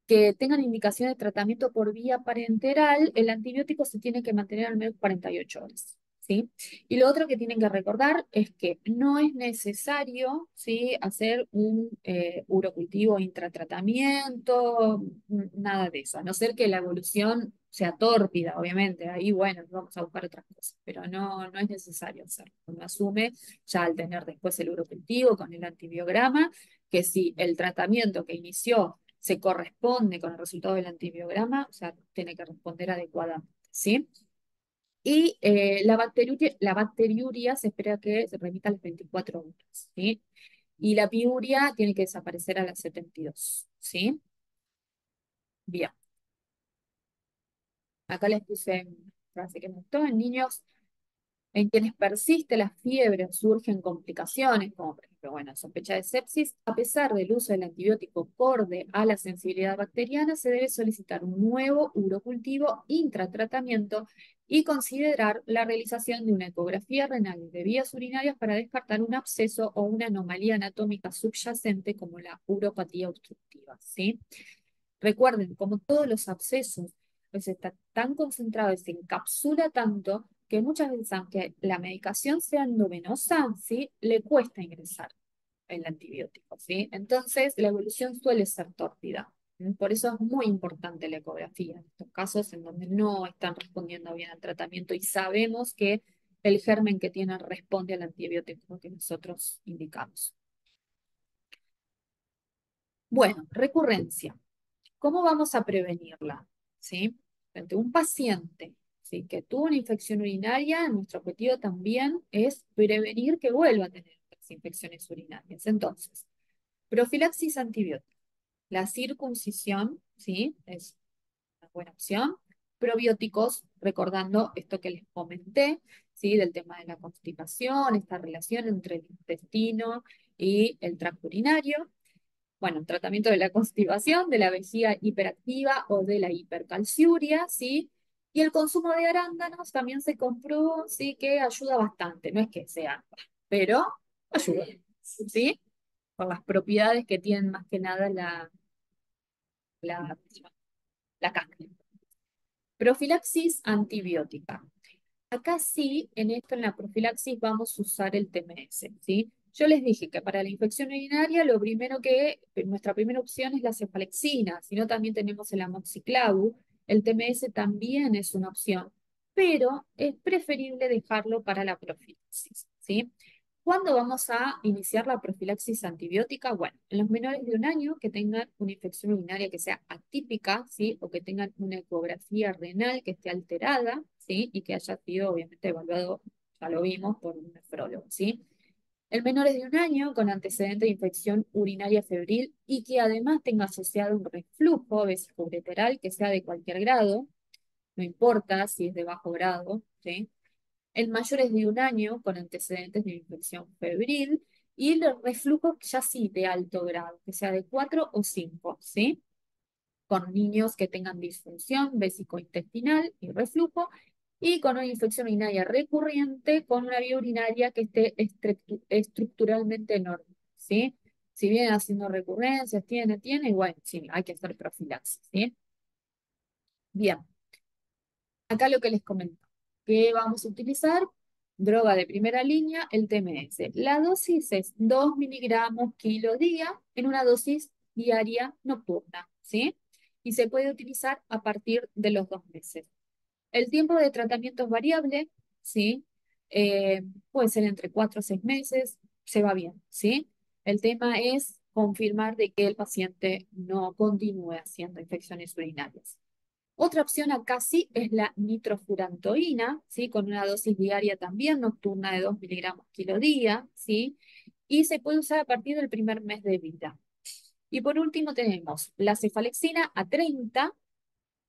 Que tengan indicación de tratamiento por vía parenteral, el antibiótico se tiene que mantener al menos 48 horas, ¿sí? Y lo otro que tienen que recordar es que no es necesario, ¿sí? Hacer un urocultivo intratratamiento, nada de eso, a no ser que la evolución sea tórpida, obviamente, ahí bueno, vamos a buscar otras cosas, pero no es necesario hacerlo. Uno asume ya al tener después el urocultivo con el antibiograma, que si el tratamiento que inició se corresponde con el resultado del antibiograma, o sea, tiene que responder adecuadamente, ¿sí? Y la bacteriuria se espera que se remita a las 24 horas, ¿sí? Y la piuria tiene que desaparecer a las 72, ¿sí? Bien, acá les puse una frase que me gustó. En niños en quienes persiste la fiebre o surgen complicaciones, como por ejemplo, bueno, sospecha de sepsis, a pesar del uso del antibiótico acorde a la sensibilidad bacteriana, se debe solicitar un nuevo urocultivo intratratamiento y considerar la realización de una ecografía renal de vías urinarias para descartar un absceso o una anomalía anatómica subyacente como la uropatía obstructiva, ¿sí? Recuerden, como todos los abscesos, pues está tan concentrado y se encapsula tanto que muchas veces, aunque la medicación sea endovenosa, ¿sí? Le cuesta ingresar el antibiótico, ¿sí? Entonces, la evolución suele ser tórpida. Por eso es muy importante la ecografía en estos casos en donde no están respondiendo bien al tratamiento y sabemos que el germen que tienen responde al antibiótico que nosotros indicamos. Bueno, recurrencia. ¿Cómo vamos a prevenirla? ¿Sí? Frente a un paciente, ¿sí? Que tuvo una infección urinaria, nuestro objetivo también es prevenir que vuelva a tener otras infecciones urinarias. Entonces, profilaxis antibiótica. La circuncisión, ¿sí? Es una buena opción. Probióticos, recordando esto que les comenté, ¿sí? Del tema de la constipación, esta relación entre el intestino y el tracto urinario. Bueno, tratamiento de la constipación, de la vejiga hiperactiva o de la hipercalciuria, ¿sí? Y el consumo de arándanos también se comprobó, ¿sí? Que ayuda bastante, no es que sea, pero ayuda, ¿sí? Por las propiedades que tienen más que nada la, la cáscara. Profilaxis antibiótica. Acá sí, en esto, en la profilaxis, vamos a usar el TMS, ¿sí? Yo les dije que para la infección urinaria, lo primero nuestra primera opción es la cefalexina, sino también tenemos el amoxiclavu, el TMS también es una opción, pero es preferible dejarlo para la profilaxis, ¿sí? ¿Cuándo vamos a iniciar la profilaxis antibiótica? Bueno, en los menores de un año que tengan una infección urinaria que sea atípica, ¿sí? O que tengan una ecografía renal que esté alterada, ¿sí? Y que haya sido obviamente evaluado, ya lo vimos, por un nefrólogo, ¿sí? En menores de un año con antecedente de infección urinaria febril y que además tenga asociado un reflujo vesicoureteral que sea de cualquier grado, no importa si es de bajo grado, ¿sí? En mayores de un año con antecedentes de infección febril y el reflujo ya sí de alto grado, que sea de 4 o 5, ¿sí? Con niños que tengan disfunción vesicointestinal y reflujo y con una infección urinaria recurrente con una vía urinaria que esté estructuralmente enorme, ¿sí? Si vienen haciendo recurrencias, y bueno, sí, hay que hacer profilaxis, ¿sí? Bien. Acá lo que les comento, que vamos a utilizar droga de primera línea, el TMS. La dosis es 2 miligramos kilo día en una dosis diaria nocturna, ¿sí? Y se puede utilizar a partir de los 2 meses. El tiempo de tratamiento es variable, ¿sí? Puede ser entre 4 o 6 meses, se va bien, ¿sí? El tema es confirmar de que el paciente no continúe haciendo infecciones urinarias. Otra opción acá sí es la nitrofurantoína, ¿sí? Con una dosis diaria también nocturna de 2 miligramos kilo día, ¿sí? Y se puede usar a partir del primer mes de vida. Y por último tenemos la cefalexina a 30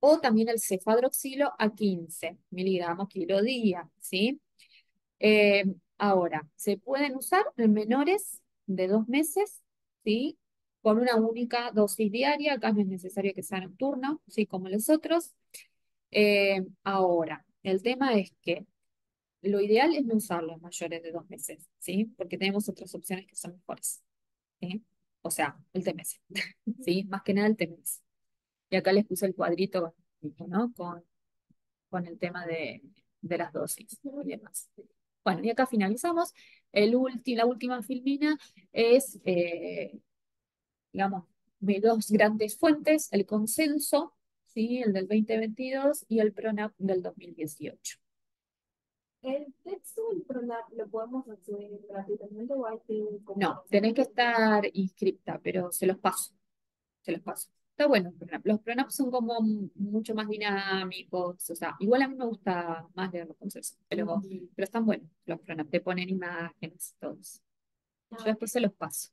o también el cefadroxilo a 15 miligramos kilo día, ¿sí? Ahora, se pueden usar en menores de 2 meses, ¿sí? Con una única dosis diaria, acá no es necesario que sea nocturno, ¿sí? Como los otros. Ahora, el tema es que lo ideal es no usarlo en mayores de 2 meses, ¿sí? Porque tenemos otras opciones que son mejores, ¿sí? O sea, el TMS, ¿sí? Más que nada el TMS. Y acá les puse el cuadrito, ¿no? Con el tema de las dosis y demás. Bueno, y acá finalizamos. La última filmina es, digamos, de dos grandes fuentes, el consenso, ¿sí? El del 2022 y el PRONAP del 2018. ¿El texto del PRONAP lo podemos acceder gratuitamente o hay que No, como... tenés que estar inscripta, pero se los paso, se los paso. Está bueno el PRONAP. Los PRONAP son como mucho más dinámicos, o sea, igual a mí me gusta más leer los conceptos, pero están buenos los PRONAP, te ponen imágenes, todos. Yo Ah, después se los paso.